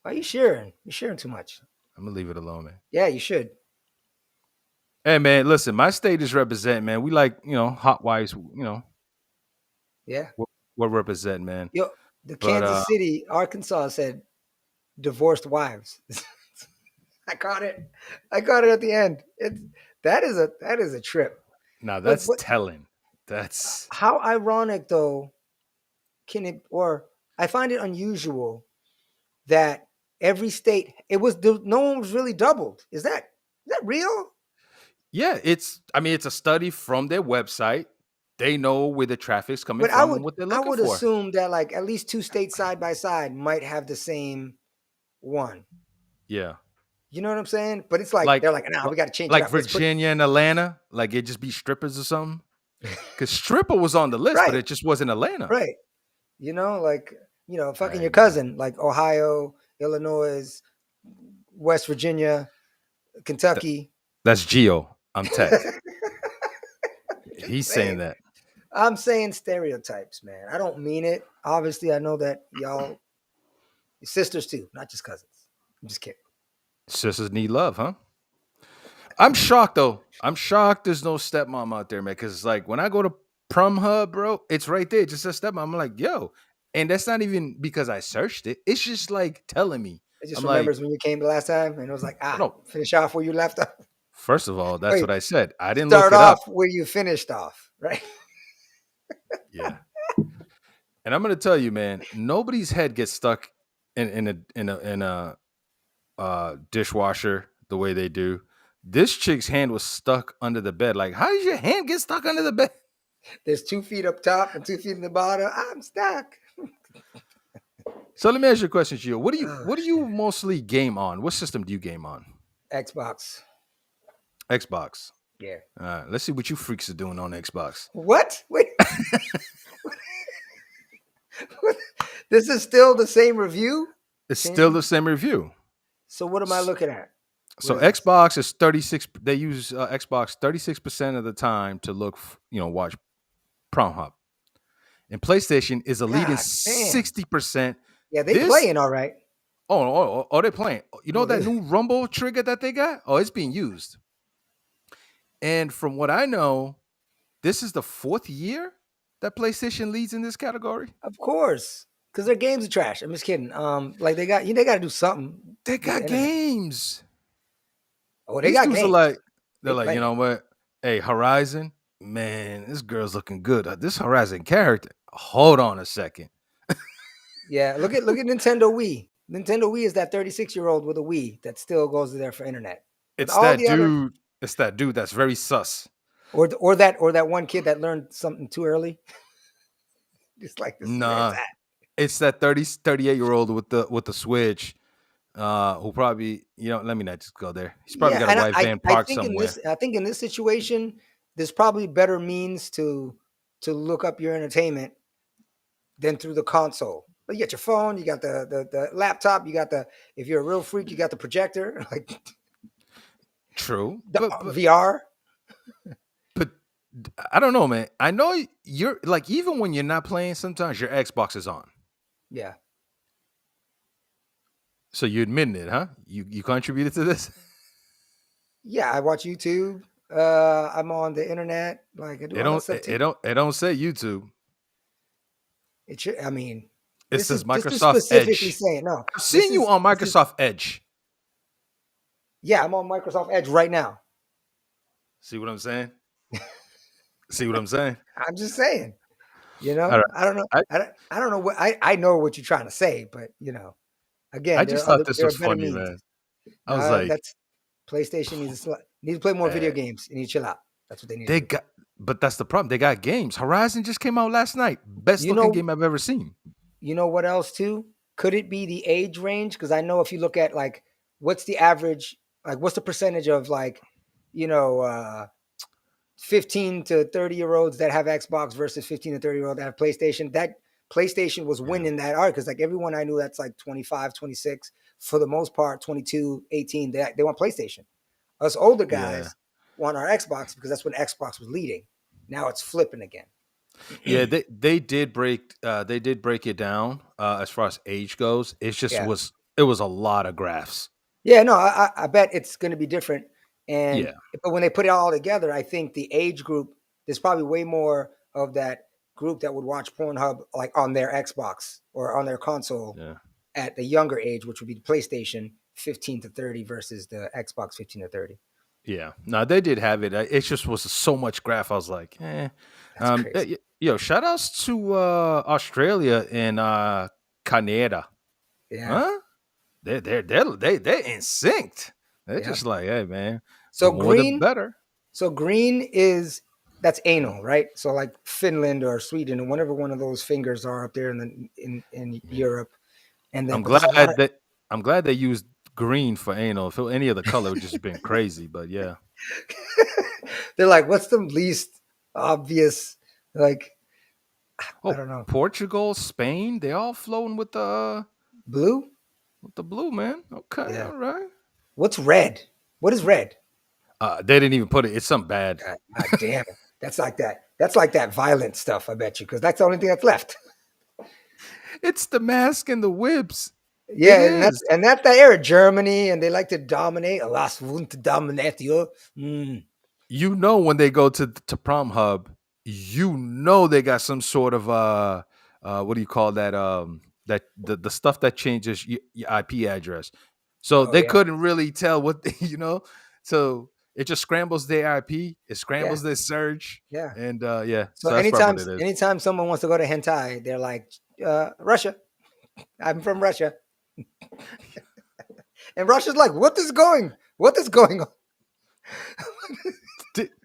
Why are you sharing? You're sharing too much. I'm gonna leave it alone, man. Yeah, you should. Hey man, listen, my state is represent, man. We like, hot wives, Yeah. what represent, man. Yo, the But Kansas City, Arkansas said divorced wives. I caught it. I caught it at the end. That is a trip. now But that's telling. That's how ironic though can it, or I find it unusual that every state no one was really doubled. Is that real? yeah, it's a study from their website. They know where the traffic's coming But I from and would what they're I looking would for. assume that like at least two states side by side might have the same one. Yeah. You know what I'm saying? But it's like Like they're like, nah, li- we got to change it like up. Let's put Virginia and Atlanta, like it just be strippers or something. Because stripper was on the list, but right, it just wasn't Atlanta. right. Like fucking Hey your man, cousin, like Ohio, Illinois, West Virginia, Th- Kentucky. that's Geo. I'm Teck. Just He's saying saying. that. I'm saying stereotypes, man. I don't mean it. Obviously, I know that y'all, your sisters too, not just cousins. I'm just kidding. Sisters need love, huh? I'm shocked though. I'm shocked there's no stepmom out there, man. Because like when I go to Pronhub, bro, it's right there. It just says stepmom. I'm like, yo. And that's not even because I searched it. It's just like telling me. It just I'm like, remembers when you came the last time, and it was like, no, finish off where you left off. first of all, that's Wait, what I said. I didn't look start it up. off where you finished off, right? Yeah. And I'm gonna tell you, man, nobody's head gets stuck in a dishwasher the way they do. This chick's hand was stuck under the bed. Like, how did your hand get stuck under the bed? There's 2 feet up top and 2 feet in the bottom. I'm stuck. So let me ask you a question, Gio. What do you Oh what do you shit. mostly game on? What system do you game on? Xbox. Xbox. Yeah. Let's see what you freaks are doing on Xbox. What? Wait. This is still the same review? It's still Changing? the same review. So what am I looking at? What So is this? Xbox is 36. They use Xbox 36% of the time to watch Pronhub. And PlayStation is a leading God damn. 60%. Yeah, they This playing all right. they're playing. You know Oh, that they, new Rumble trigger that they got? Oh, it's being used. And from what I know, this is the fourth year that PlayStation leads in this category. of course. Because their games are trash. I'm just kidding. Like they got to do something. They With the got internet. games. Oh, they These got dudes are games. like, they're They like, you playing. know what? Hey, Horizon, man, this girl's looking good. This Horizon character. Hold on a second. Yeah, look at Nintendo Wii. Nintendo Wii is that 36-year-old with a Wii that still goes there for internet. But It's all that the other dude. It's that dude that's very sus. or that one kid that learned something too early. Just like this is where it's Nah, at. it's that 38-year-old with the Switch, who probably, let me not just go there. He's probably Yeah, got a and white van I parked think somewhere. in this situation, there's probably better means to look up your entertainment than through the console. But you got your phone, you got the laptop, you got the if you're a real freak, you got the projector, like True, the but VR. but I don't know, man. I know you're like, even when you're not playing, sometimes your Xbox is on. Yeah. So you admitting it, huh? You contributed to this. Yeah, I watch YouTube. I'm on the internet. Like I do It all that don't stuff too. it don't say YouTube. It should, I mean, It says this is Microsoft specifically Edge. saying no. I've seen you on This is Microsoft Edge. yeah. I'm on Microsoft Edge right now. See what I'm saying? See what I'm saying? I'm just saying. All right. I don't know. I, I don't know what I know what you're trying to say, but I again, just thought this there are was better funny, means. man. I was like, That's PlayStation needs to play more video man, games. You need to chill out. That's what they need to they do. got, but that's the problem. They got games. Horizon just came out last night. Best You looking know, game I've ever seen. you know what else too? Could it be the age range? Because I know if you look at like what's the average, like what's the percentage of like, you know, 15 to 30-year olds that have Xbox versus 15 to 30-year-old that have PlayStation. That PlayStation was Yeah. winning that art because like everyone I knew that's like 25, 26, for the most part, 22, 18, they want PlayStation. Us older Yeah. guys want our Xbox because that's when Xbox was leading. Now it's flipping again. Yeah, they did break it down as far as age goes. Yeah. It was a lot of graphs. Yeah, no, I bet it's going to be different. Yeah. But when they put it all together, I think the age group, there's probably way more of that group that would watch Pornhub like on their Xbox or on their console Yeah. at the younger age, which would be the PlayStation 15 to 30 versus the Xbox 15 to 30. Yeah. No, they did have it. It just was so much graph. I was like, eh. That's crazy. Yo, shout outs to Australia and Canada. Yeah. Huh? They're in sync. They're Yeah. just like, hey man, the So more the green, better. so green is that's anal, right? So like Finland or Sweden or whatever one of those fingers are up there in Yeah. Europe. And then I'm but there's a lot glad of that I'm glad they used green for anal. If it was any other color, it would just been crazy. But yeah. they're like, what's the least obvious? Like, I Oh, don't know. Portugal, Spain, they all flowing Blue? with the blue, man. Okay, Yeah. all right. What's red? What is red? They didn't even put it. It's something bad. God damn it. That's like that. That's like that violent stuff, I bet you, because that's the only thing that's left. It's the mask and the whips. It Yeah, and is. that's the era Germany, and they like to dominate. Alas, won't dominate you. Mm. You know when they go to Pronhub, you know they got some sort of what do you call that that the stuff that changes your IP address. So Oh they yeah, couldn't really tell what so it just scrambles their IP, it yeah, scrambles their search, yeah. and yeah, So so that's probably what it is. anytime someone wants to go to hentai, they're like, Russia. I'm from Russia, and Russia's like, what is going? What is going on?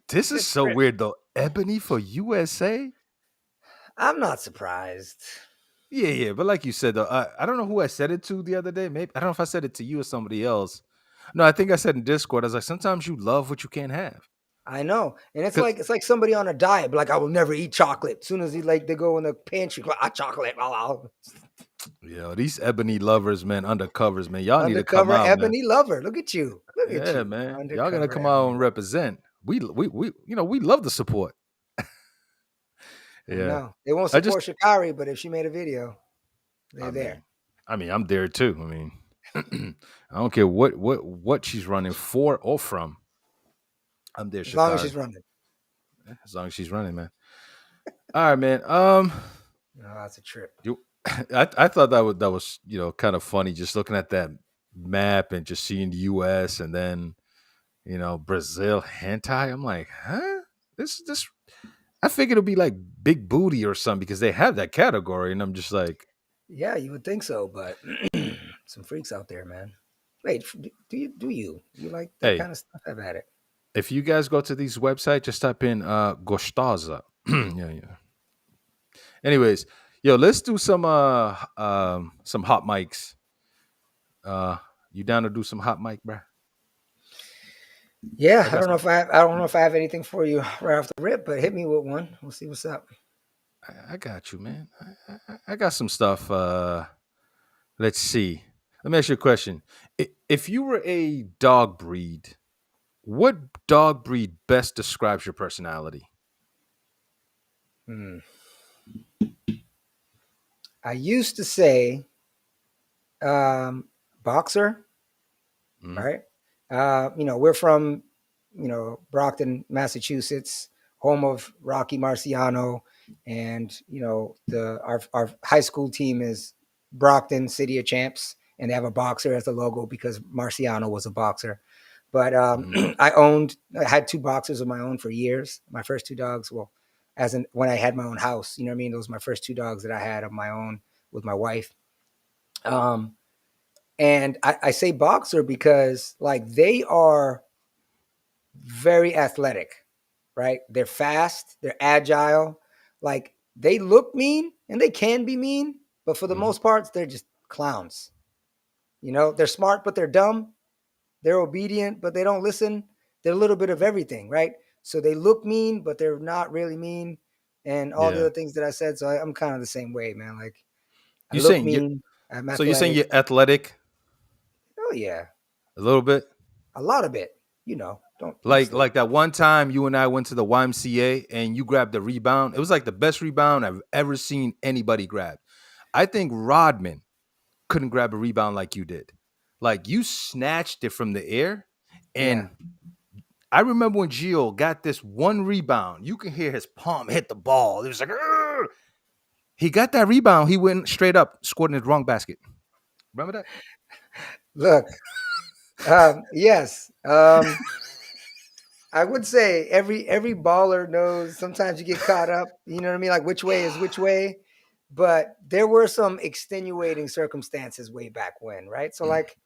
This is It's so great. weird though. Ebony for USA? I'm not surprised. Yeah, yeah, but like you said though, I don't know who I said it to the other day. Maybe I don't know if I said it to you or somebody else. No, I think I said in Discord. I was like, sometimes you love what you can't have. I know, and Cause it's like somebody on a diet, like I will never eat chocolate. As soon as they go in the pantry, like, chocolate, these ebony lovers, man, undercovers, man, y'all need to come undercover out, man. ebony lover. Look at Yeah, you, man, y'all gotta undercover come out ebony and lover. represent. We we love the support. I Yeah, know they won't I just, support Shikari, but if she made a video, they're I there mean, I'm there too. I mean, I don't care what she's running for or from. I'm there, as long as Shakari. she's running. As long as she's running, man. All right, man. No, that's a trip. You, I thought that was kind of funny just looking at that map and just seeing the U.S. and then Brazil hentai. I'm like, huh? This. I figured it'd be like big booty or something because they have that category, and I'm just like, Yeah, you would think so, but some freaks out there, man. Wait, do you like that hey, kind of stuff? Have at it. if you guys go to these websites, just type in Gostaza. Yeah, yeah. Anyways, yo, let's do some hot mics. You down to do some hot mic, bruh? Yeah, I got some. I don't know if I have anything for you right off the rip, but hit me with one. We'll see what's up. I got you, man. I got some stuff. Let's see. Let me ask you a question. If you were a dog breed, what dog breed best describes your personality? Hmm. I used to say boxer, Mhm. right? We're from, Brockton, Massachusetts, home of Rocky Marciano, and our high school team is Brockton City of Champs, and they have a boxer as the logo because Marciano was a boxer. But Mhm. I had two boxers of my own for years. My first two dogs, well, when I had my own house. You know what I mean? Those were my first 2 dogs that I had of my own with my wife. And I say boxer because like they are very athletic, right? They're fast, they're agile. Like they look mean and they can be mean, but for the most part, they're just clowns. You know, they're smart, but they're dumb. They're obedient, but they don't listen. They're a little bit of everything, right? So they look mean, but they're not really mean, and all the Yeah. other things that I said. So I'm kind of the same way, man. Like I You look saying you? mean, I'm So you're saying athletic. you're athletic Oh yeah, a little bit? a lot of it. You know, don't sleep. Like that one time you and I went to the YMCA and you grabbed the rebound. It was like the best rebound I've ever seen anybody grab. I think Rodman couldn't grab a rebound like you did. Like you snatched it from the air. Yeah. And I remember when Geo got this one rebound, you can hear his palm hit the ball. It was like, "Arr!" He got that rebound. He went straight up, scored in the wrong basket. Remember that? Look. Yes. I would say every baller knows sometimes you get caught up, you know what I mean? Like which way is which way. But there were some extenuating circumstances way back when, right? So like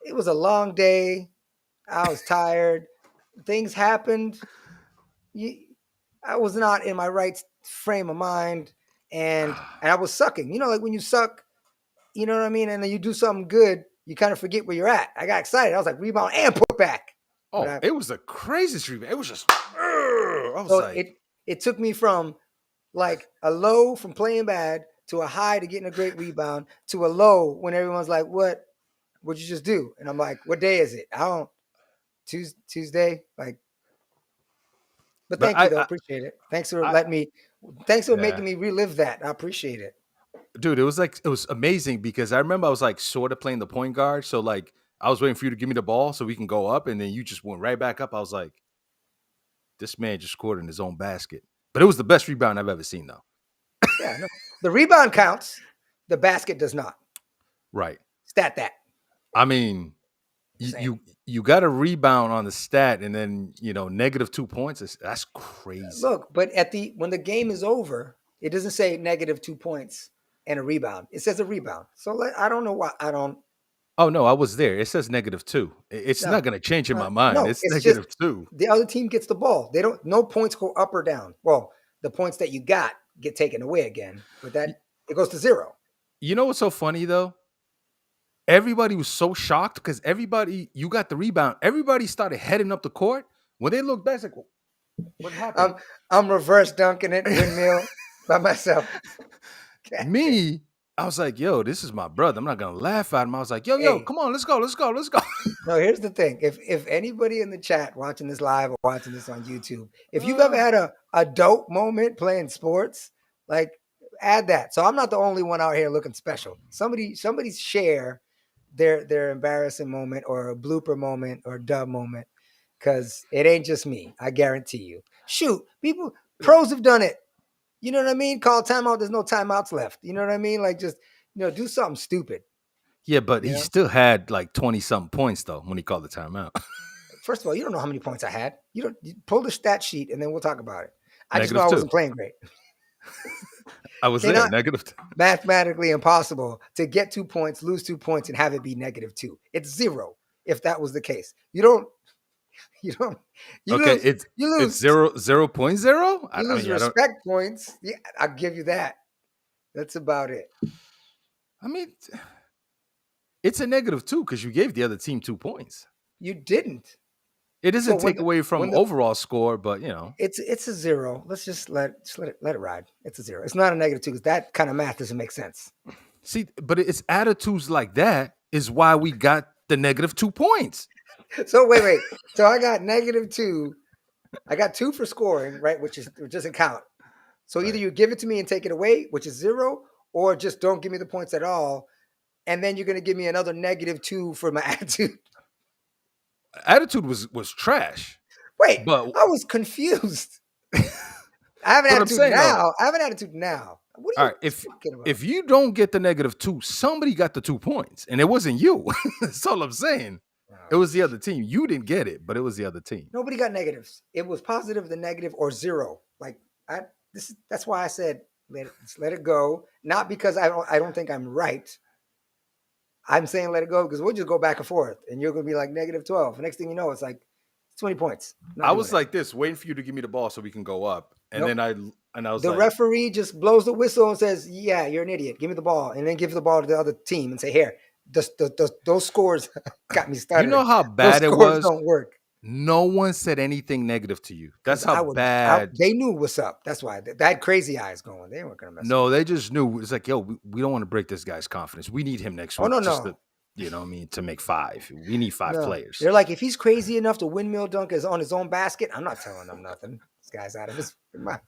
it was a long day. I was tired. Things happened. I was not in my right frame of mind, and I was sucking. You know, like when you suck, you know what I mean? And then you do something good, you kind of forget where you're at. I got excited. I was like, rebound and put back. Oh, it was the craziest rebound. It was just, I was So like, it took me from like a low from playing bad to a high to getting a great rebound to a low when everyone's like, what'd you just do? And I'm like, what day is it? I don't Tuesday. Like, but thank you though. Appreciate it. Thanks for making me relive that. I appreciate it. Dude, it was amazing because I remember I was like sort of playing the point guard. So like I was waiting for you to give me the ball so we can go up, and then you just went right back up. I was like, this man just scored in his own basket. But it was the best rebound I've ever seen, though. Yeah, no. The rebound counts. The basket does not. Right. Stat that. I mean, you got a rebound on the stat, and then negative 2 points. That's crazy. Look, but when the game is over, it doesn't say negative 2 points and a rebound. It says a rebound. So I don't know why I don't. Oh no, I was there. It says -2. It's not going to change in my mind. No, it's just -2. The other team gets the ball. No points go up or down. Well, the points that you got get taken away again, but it goes to 0. You know what's so funny though? Everybody was so shocked because you got the rebound. Everybody started heading up the court. When they looked back, it's like, what happened? I'm reverse dunking it, windmill by myself. Me, I was like, yo, this is my brother. I'm not gonna laugh at him. I was like, yo, come on, let's go. No, here's the thing. If anybody in the chat watching this live or watching this on YouTube, if you've ever had a dope moment playing sports, like add that. So I'm not the only one out here looking special. Somebody share their embarrassing moment or a blooper moment or dub moment, because it ain't just me. I guarantee you. Shoot, pros have done it. You know what I mean? Call timeout. There's no timeouts left. You know what I mean? Like just do something stupid. Yeah, but he still had like 20-something points though when he called the timeout. First of all, you don't know how many points I had. You pull the stat sheet and then we'll talk about it. I just know I wasn't playing great. I was there. -2. Mathematically impossible to get 2 points, lose 2 points, and have it be -2. It's 0 if that was the case. You Okay, lose. It's 0.0. You lose respect points. Yeah, I'll give you that. That's about it. I mean, it's a -2 because you gave the other team 2 points. You didn't. It doesn't take away from overall score, but it's a 0. Let's just let it ride. It's a 0. It's not a -2 because that kind of math doesn't make sense. See, but it's attitudes like that is why we got the -2 points. So wait. So I got -2. I got 2 for scoring, right? Which doesn't count. So either you give it to me and take it away, which is 0, or just don't give me the points at all. And then you're going to give me another -2 for my attitude. Attitude was trash. Wait, but I was confused. I have an attitude now. I have an attitude now. What are you talking about? If you don't get the -2, somebody got the 2 points, and it wasn't you. That's all I'm saying. It was the other team. You didn't get it, but it was the other team. Nobody got negatives. It was positive, the negative, or 0. Like That's why I said let it go. Not because I don't think I'm right. I'm saying let it go because we'll just go back and forth, and you're gonna be like -12. Next thing you know, it's like 20 points. I'm not I doing was it. like this, waiting for you to give me the ball so we can go up. And Nope. then I was The like, referee just blows the whistle and says, "Yeah, you're an idiot. Give me the ball," and then gives the ball to the other team and say, "Here, those scores got me you know stuttering. how Those bad it scores was? don't work." No one said anything negative to you. That's Because how bad. they knew what's up. That's why they had crazy eyes going. They weren't gonna mess with No, me. they just knew. It's like, yo, we don't want to break this guy's confidence. We need him next Oh week no, just to, no, you know what I mean, to make 5. We need 5 no. players. They're like, if he's crazy enough to windmill dunk is on his own basket, I'm not telling them nothing. This guy's out of his mind.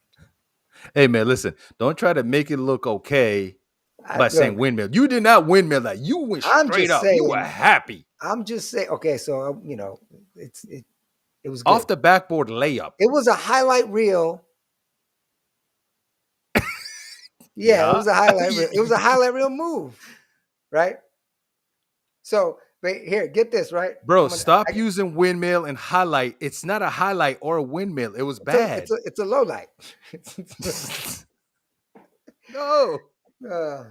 Hey, man, listen, don't try to make it look okay by saying Look, windmill. You did not windmill that. You went I'm straight just up. You were saying. happy. I'm just saying. Okay, so it was Off good. the backboard layup. It was a highlight reel. Yeah, it Yeah. was a highlight reel. It was a highlight reel move, right? So, but here, get this, right? Bro, stop using windmill and highlight. It's not a highlight or a windmill. It was bad. it's a low light. No. uh,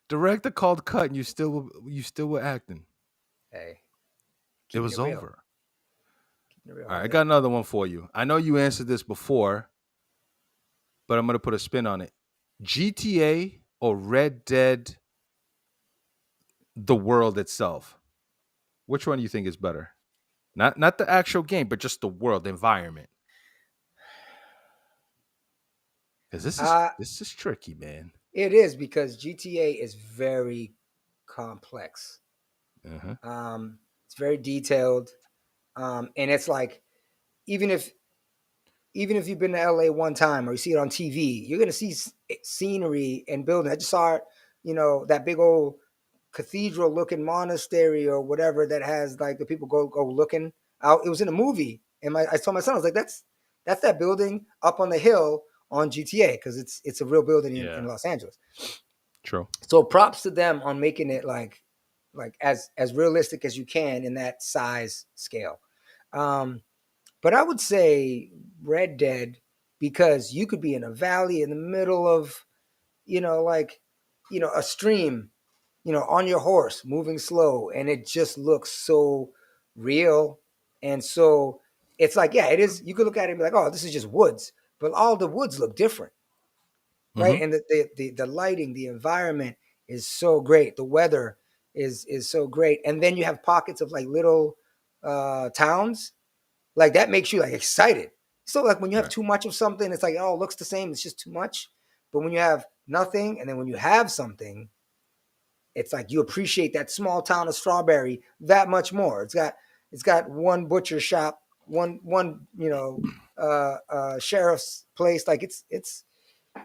Director called cut and you still were acting. hey, It keeping was it real. over. Keeping it real, All right, I homie. got another one for you. I know you answered this before, but I'm going to put a spin on it. GTA or Red Dead, the world itself? Which one do you think is better? Not the actual game, but just the world, the environment. Because Uh, this is tricky, man. it is because GTA is very complex. Uh-huh. It's very detailed, and it's like even if even if you've been to LA one time or you see it on TV, you're gonna see scenery and building. I just saw it, that big old cathedral looking monastery or whatever that has like the people go looking out. It was in a movie, and I told my son, I was like, that's that building up on the hill on GTA because it's a real building in Yeah, Los Angeles. true. So props to them on making it like as realistic as you can in that size scale. Um, but I would say Red Dead because you could be in a valley in the middle of, like, a stream, on your horse moving slow, and it just looks so real. And so it's like, yeah, it is. You could look at it and be like, oh, this is just woods, but all the woods look different, right? Mm-hmm. And the lighting, the environment is so great. The weather is so great. And then you have pockets of like little towns like that makes you like excited. So like when you have Right. too much of something, it's like, oh, it looks the same. It's just too much. But when you have nothing, and then when you have something, it's like you appreciate that small town of Strawberry that much more. It's got one butcher shop, one sheriff's place. Like it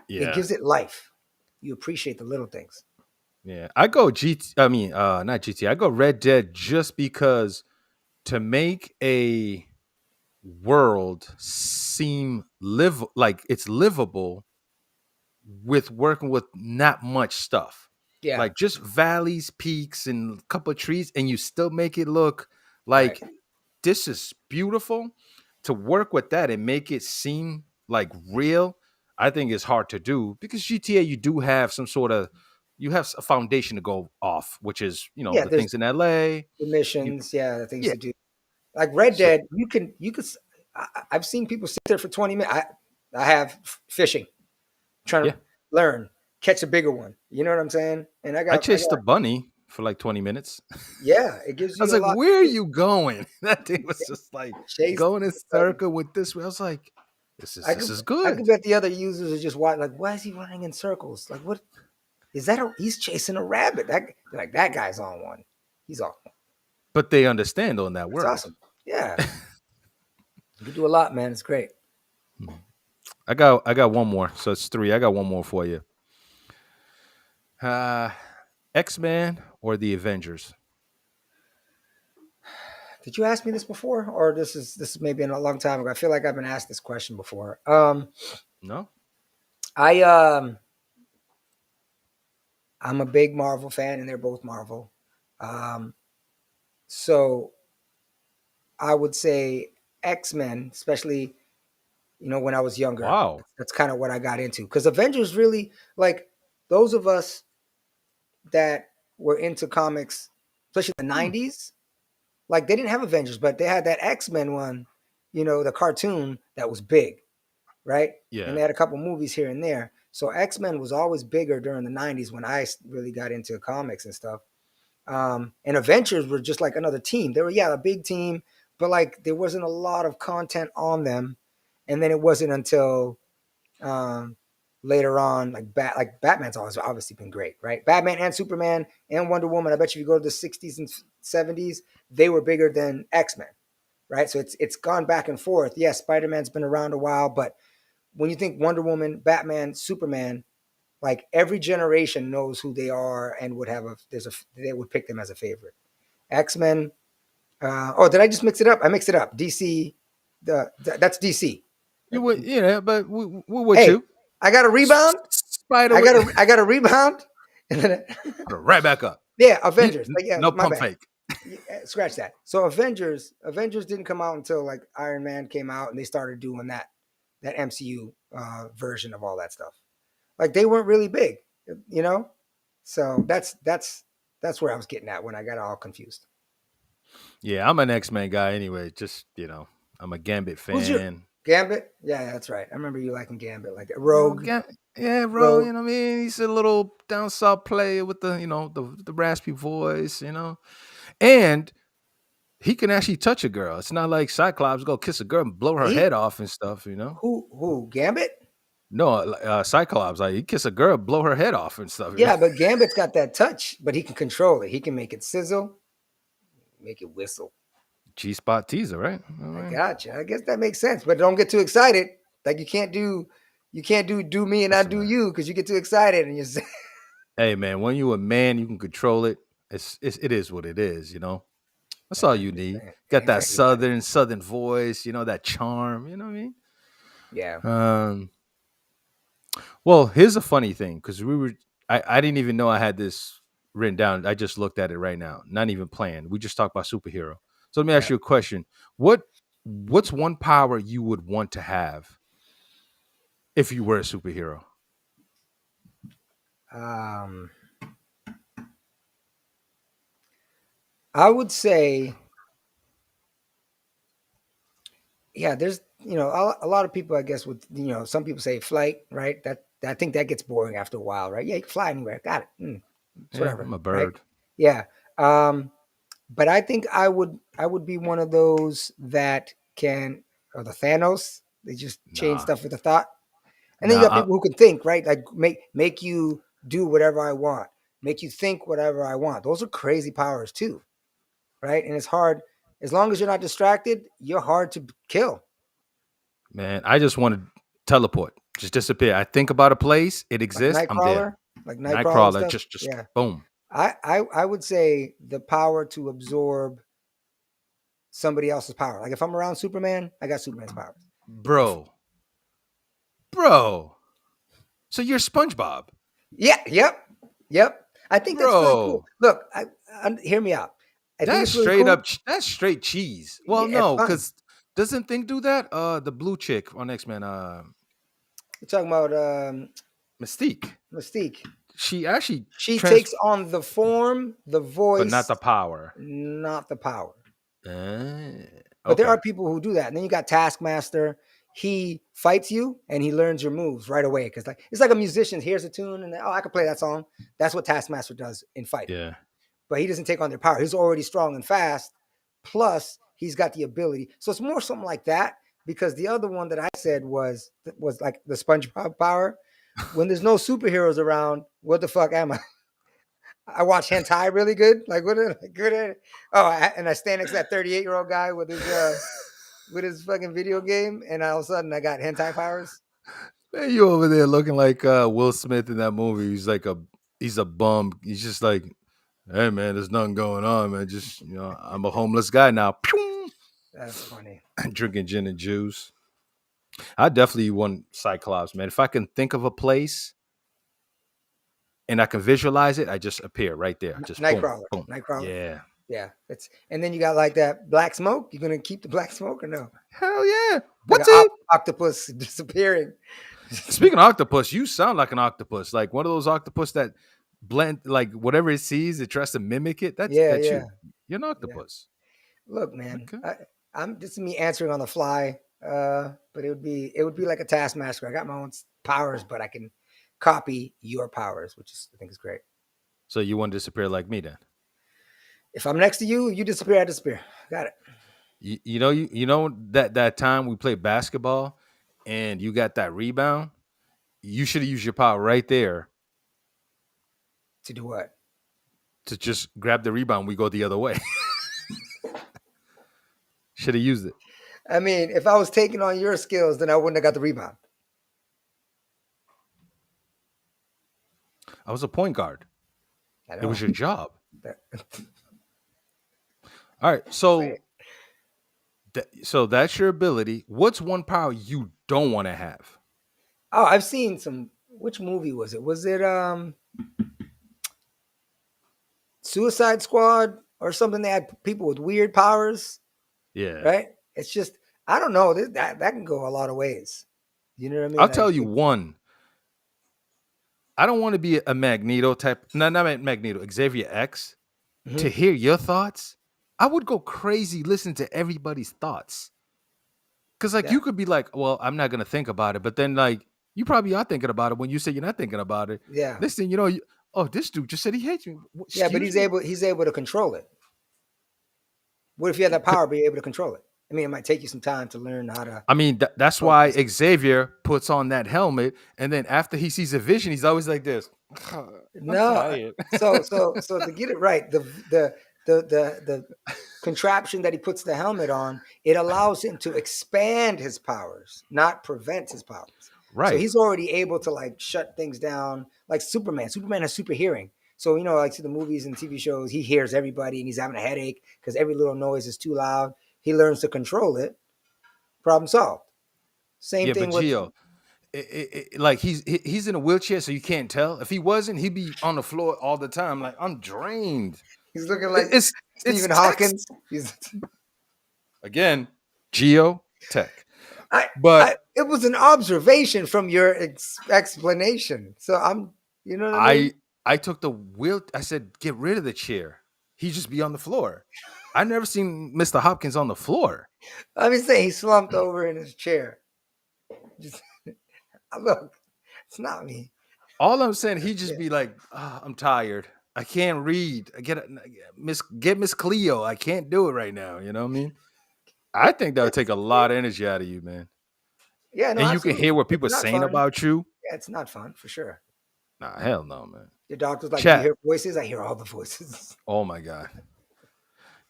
Yeah. gives it life. You appreciate the little things. Yeah. I go GT. I mean, not GT. I go Red Dead just because to make a world seem like it's livable with working with not much stuff. Yeah, Like just valleys, peaks, and a couple of trees, and you still make it look right. like this is beautiful. To work with that and make it seem like real, I think is hard to do because GTA you do have some sort of you have a foundation to go off, which is Yeah, the there's things in LA. the You missions. Yeah, the things yeah. to do. Like Red So Dead, you could. I've seen people sit there for 20 minutes. I have fishing, trying yeah, to learn catch a bigger one. You know what I'm saying? And I I chased the got bunny for like 20 minutes. yeah. It gives I was you a like, lot where are to do. you going? That thing was just like Chase. going in Like, circle with this way. I was like, I this could is I could good. bet the other users are just watching. Like, why is he running in circles? Like, what is that? He's chasing a rabbit. That guy's on one. He's on one. But they understand on that It's world. awesome. Yeah, you can do a lot, man. It's great. I got one more. So it's 3. I got one more for you. Uh X-Men or the Avengers? Did you ask me this before, or this is maybe in a long time ago? I feel like I've been asked this question before. No? I I'm a big Marvel fan, and they're both Marvel. Um, so I would say X Men, especially. when I was younger. Wow. That's kind of what I got into. Because Avengers really, like, those of us that were into comics, especially in the Hmm. 90s, like, they didn't have Avengers, but they had that X-Men one, the cartoon that was big, right? And Yeah. they had a couple movies here and there. So X-Men was always bigger during the 90s when I really got into comics and stuff. And Avengers were just like another team. They were, yeah, a big team, but like there wasn't a lot of content on them. And then it wasn't until um, later on, like Batman's always obviously been great, right? Batman and Superman and Wonder Woman. I bet you if you go to the 60s and 70s, they were bigger than X-Men, right? So it's gone back and forth. Yes, Spider-Man's been around a while, but when you think Wonder Woman, Batman, Superman, like every generation knows who they are and would have they would pick them as a favorite. X-Men. Oh, did I just mix it up? I mixed it up. DC. That's DC. You would, yeah, but we would Hey, you? I got a rebound. Spider I with got a rebound. And then, right back up. yeah, Avengers. Like, yeah, No my pump bad. fake. Yeah, scratch that. So Avengers didn't come out until like Iron Man came out, and they started doing that MCU version of all that stuff. Like they weren't really big, you know. So that's where I was getting at when I got all confused. Yeah, I'm an X-Men guy anyway. Just I'm a Gambit Who's your fan. Gambit? Yeah, that's right. I remember you liking Gambit, like that. You know, Rogue, yeah, bro. Rogue. You know what I mean? He's a little down south player with the the raspy voice. And he can actually touch a girl. It's not like Cyclops go kiss a girl and blow her He head off and stuff. who Gambit? No, Cyclops like he kiss a girl, blow her head off and stuff. Yeah, but Gambit's got that touch, but he can control it. He can make it sizzle, make it whistle. G-spot teaser, right? I gotcha. I guess that makes sense, but don't get too excited. Like you can't do me and I Listen, do man. you because you get too excited and you say, Hey, man, when you a man, you can control it. It is what it is. That's all man, you I'm just need. saying, it Got ain't for that everybody. southern voice. That charm. You know what I mean? Yeah, Well, here's a funny thing because I didn't even know I had this written down. I just looked at it right now, not even planned. We just talked about superhero. So let me ask yeah. you a question. What's one power you would want to have if you were a superhero? Um, I would say, yeah. There's a lot of people, I guess, with some people say flight, right? That I think that gets boring after a while, right? Yeah, you can fly anywhere. Got it. It's Yeah, whatever, I'm a right? bird. Yeah. But I think I would be one of those that can, or the Thanos. They just change Nah, stuff with a thought. And then you got nah. people who can think, right? Like make you do whatever I want, make you think whatever I want. Those are crazy powers too, right? And it's hard as long as you're not distracted. You're hard to kill. Man, I just want to teleport, just disappear. I think about a place, it Like exists, I'm there. Nightcrawler, like Nightcrawler and Nightcrawler, stuff. just Yeah, boom, I would say the power to absorb somebody else's power. Like if I'm around Superman, I got Superman's powers. If bro, bro. So you're SpongeBob, Yeah, yep. I think that's really cool. bro. Look, hear me out. I think That's it's really straight cool. up. That's straight cheese. Well, Yeah, it's no, fun. because doesn't Thing do that? The blue chick on X Men, We're talking about Mystique. Mystique. She actually She trans, takes on the form, the but not voice, the power. not the power. But there Okay. are people who do that. And then you got Taskmaster. He fights you and he learns your moves right away. Because it's like a musician hears a tune and I can play that song. That's what Taskmaster does in fighting. Yeah. But he doesn't take on their power. He's already strong and fast. Plus, he's got the ability. So it's more something like that. Because the other one that I said was like the SpongeBob power. When there's no superheroes around, what the fuck am I? I watch hentai really good. Like what? Good at it. Oh, and I stand next to that 38-year-old guy with his fucking video game, and all of a sudden I got hentai powers. Man, you over there looking like Will Smith in that movie. He's a bum. He's just like, hey man, there's nothing going on, man. Just I'm a homeless guy now. Pew! That's funny. Drinking gin and juice. I definitely want Cyclops, man. If I can think of a place and I can visualize it, I just appear right there. Just boom, Nightcrawler. boom. Nightcrawler. Yeah. Yeah, and then you got like that black smoke. You gonna keep the black smoke or no? Hell yeah. Like an What's it? octopus disappearing. Speaking of octopus, you sound like an octopus. Like one of those octopus that blend, like whatever it sees, it tries to mimic it. Yeah, That's yeah, you. You're an yeah. octopus. Look, man, Okay. I'm this is me answering on the fly. But it would be like a taskmaster. I got my own powers, but I can copy your powers, which is I think is great. So you want to disappear like me then? If I'm next to you, you disappear, I disappear. Got it. You know that time we played basketball and you got that rebound, you should have used your power right there To do what? to just grab the rebound. We go the other way. Should have used it. I mean, if I was taking on your skills, then I wouldn't have got the rebound. I was a point guard. I It know. was your job. That- All right. Say it. So that's your ability. What's one power you don't want to have? Oh, I've seen some. Which movie was it? Was it Suicide Squad or something? They had people with weird powers, Yeah. right? It's just I don't know. That can go a lot of ways. You know what I mean? I'll tell you one. I don't want to be a Magneto type. No, not Magneto. Xavier X. Mhm. To hear your thoughts, I would go crazy listening to everybody's thoughts. Because like Yeah. you could be like, well, I'm not gonna think about it, but then like you probably are thinking about it when you say you're not thinking about it. Yeah. Listen, oh, this dude just said he hates me. Yeah, but Excuse me? he's able to control it. What if you had that power, be able to control it? I mean, it might take you some time to learn how to. I mean, that's why Xavier puts on that helmet, and then after he sees a vision, he's always like this. I'm No, tired. so to get it right, the contraption that he puts the helmet on, it allows him to expand his powers, not prevent his powers. So Right. he's already able to like shut things down, like Superman. Superman has super hearing. So like see the movies and TV shows, he hears everybody and he's having a headache because every little noise is too loud. He learns to control it. Problem solved. Same Yeah, thing but with Gio, like he's in a wheelchair, so you can't tell. If he wasn't, he'd be on the floor all the time. Like I'm drained. he's looking like It's Stephen text. Hawkins. He's Again, Geo Teck. I, But it was an observation from your explanation. So you know what I mean? I took the wheel. I said, get rid of the chair. He'd just be on the floor. I never seen Mr. Hopkins on the floor. Let me say he slumped over in his chair. Just look, it's not me. All I'm saying, he'd just be like, I'm tired. I can't read. Get Miss Cleo. I can't do it right now. You know what I mean? I think that would take a lot of energy out of you, man. Yeah, no, And you can absolutely. hear what It's people are not saying fun. about you. Yeah, it's not fun for sure. Nah, hell no, man. Your doctor's like, do you Chat. hear voices? I hear all the voices. Oh my God.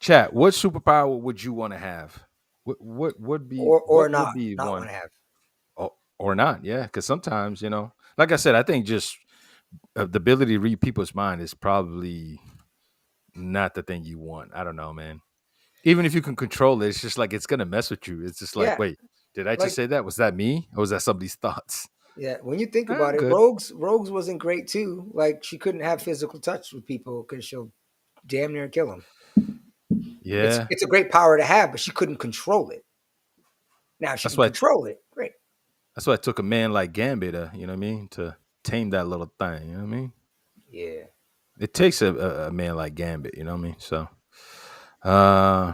Chat, what superpower would you want to have? What would be Or what not, would be not one? want to have. Or not, yeah. Because sometimes, like I said, I think just the ability to read people's mind is probably not the thing you want. I don't know, man. Even if you can control it, it's just like it's gonna mess with you. It's just like, Yeah, wait, did I just like say that? Was that me? Or was that somebody's thoughts? yeah. When you think I'm about it, good. Rogues wasn't great too. Like she couldn't have physical touch with people because she'll damn near kill them. Yeah. It's a great power to have, but she couldn't control it. Now she That's can why control it. Great. that's why it took a man like Gambit to, you know what I mean, to tame that little thing. You know what I mean? Yeah. It takes a man like Gambit, you know what I mean? So uh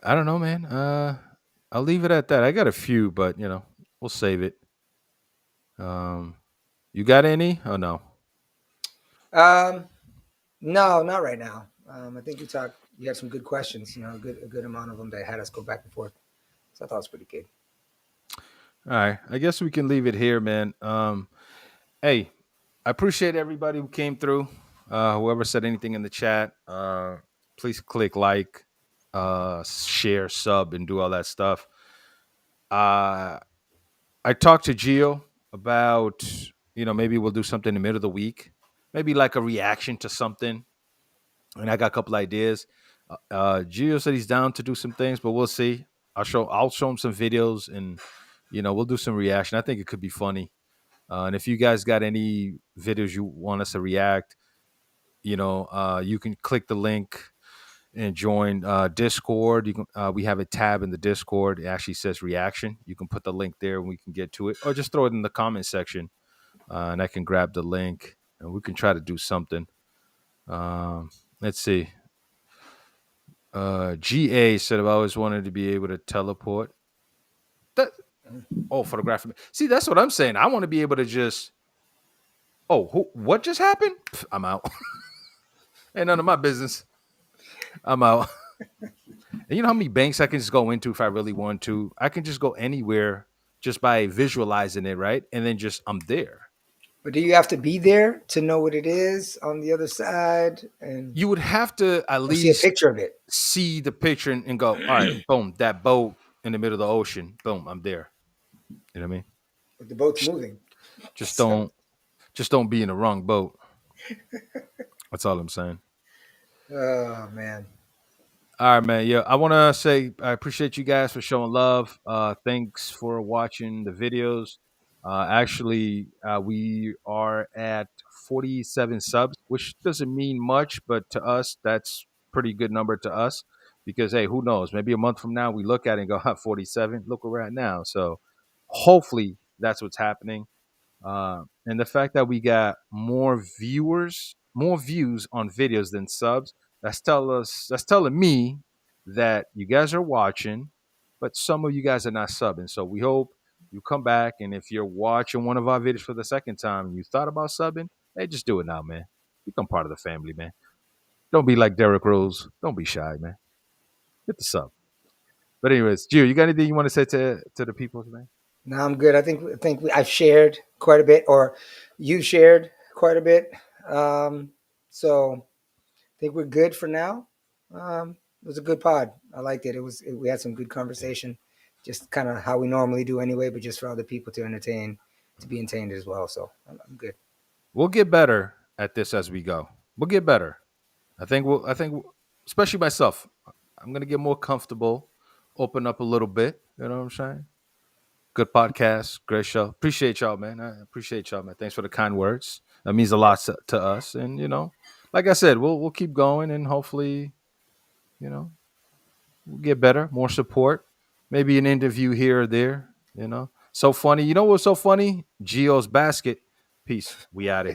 I don't know, man. I'll leave it at that. I got a few, but we'll save it. Um, you got any? Oh no. Um, no, not right now. I think you had some good questions, a good amount of them that had us go back and forth. So I thought it was pretty good. All right. I guess we can leave it here, man. Hey, I appreciate everybody who came through. Whoever said anything in the chat, please click like, share, sub, and do all that stuff. I talked to Gio about, maybe we'll do something in the middle of the week, maybe like a reaction to something. And I got a couple ideas. Gio said he's down to do some things, but we'll see. I'll show him some videos, and we'll do some reaction. I think it could be funny. And if you guys got any videos you want us to react, You can click the link and join Discord. You can we have a tab in the Discord. It actually says reaction. You can put the link there and we can get to it, or just throw it in the comment section, and I can grab the link and we can try to do something. Let's see. GA said, "I've always wanted to be able to teleport." That photographic. See, that's what I'm saying. I want to be able to just. What just happened? Pff, I'm out. Ain't none of my business. I'm out. And you know how many banks I can just go into if I really want to? I can just go anywhere just by visualizing it, right? And then just I'm there. But do you have to be there to know what it is on the other side and You would have to at or see a least picture of it? see the picture and go, all right, boom, that boat in the middle of the ocean, boom, I'm there. You know what I mean? But the boat's moving. Just So, don't be in the wrong boat. That's all I'm saying. oh man. All right, man. Yeah, I want to say I appreciate you guys for showing love. Thanks for watching the videos. We are at 47 subs, which doesn't mean much, but to us, that's pretty good number to us because, hey, who knows? Maybe a month from now, we look at it and go, 47. Look where we're at now. So hopefully that's what's happening. And the fact that we got more views on videos than subs, that's telling me that you guys are watching, but some of you guys are not subbing. So we hope you come back, and if you're watching one of our videos for the second time and you thought about subbing, hey, just do it now, man. Become part of the family, man. Don't be like Derrick Rose. Don't be shy, man. Hit the sub. But anyways, Gio, you got anything you want to say to the people, man? No, I'm good. I've shared quite a bit, or you shared quite a bit. So I think we're good for now. It was a good pod. I liked it. We had some good conversation, just kind of how we normally do anyway, but just for other people to be entertained as well. So I'm good. We'll get better at this as we go. We'll get better. Especially myself, I'm gonna get more comfortable, open up a little bit. You know what I'm saying? Good podcast, great show. Appreciate y'all, man. I appreciate y'all, man. Thanks for the kind words. That means a lot to us. And like I said, we'll keep going, and hopefully, we'll get better, more support, maybe an interview here or there. So funny. You know what's so funny? Geo's basket. Peace. We out of here.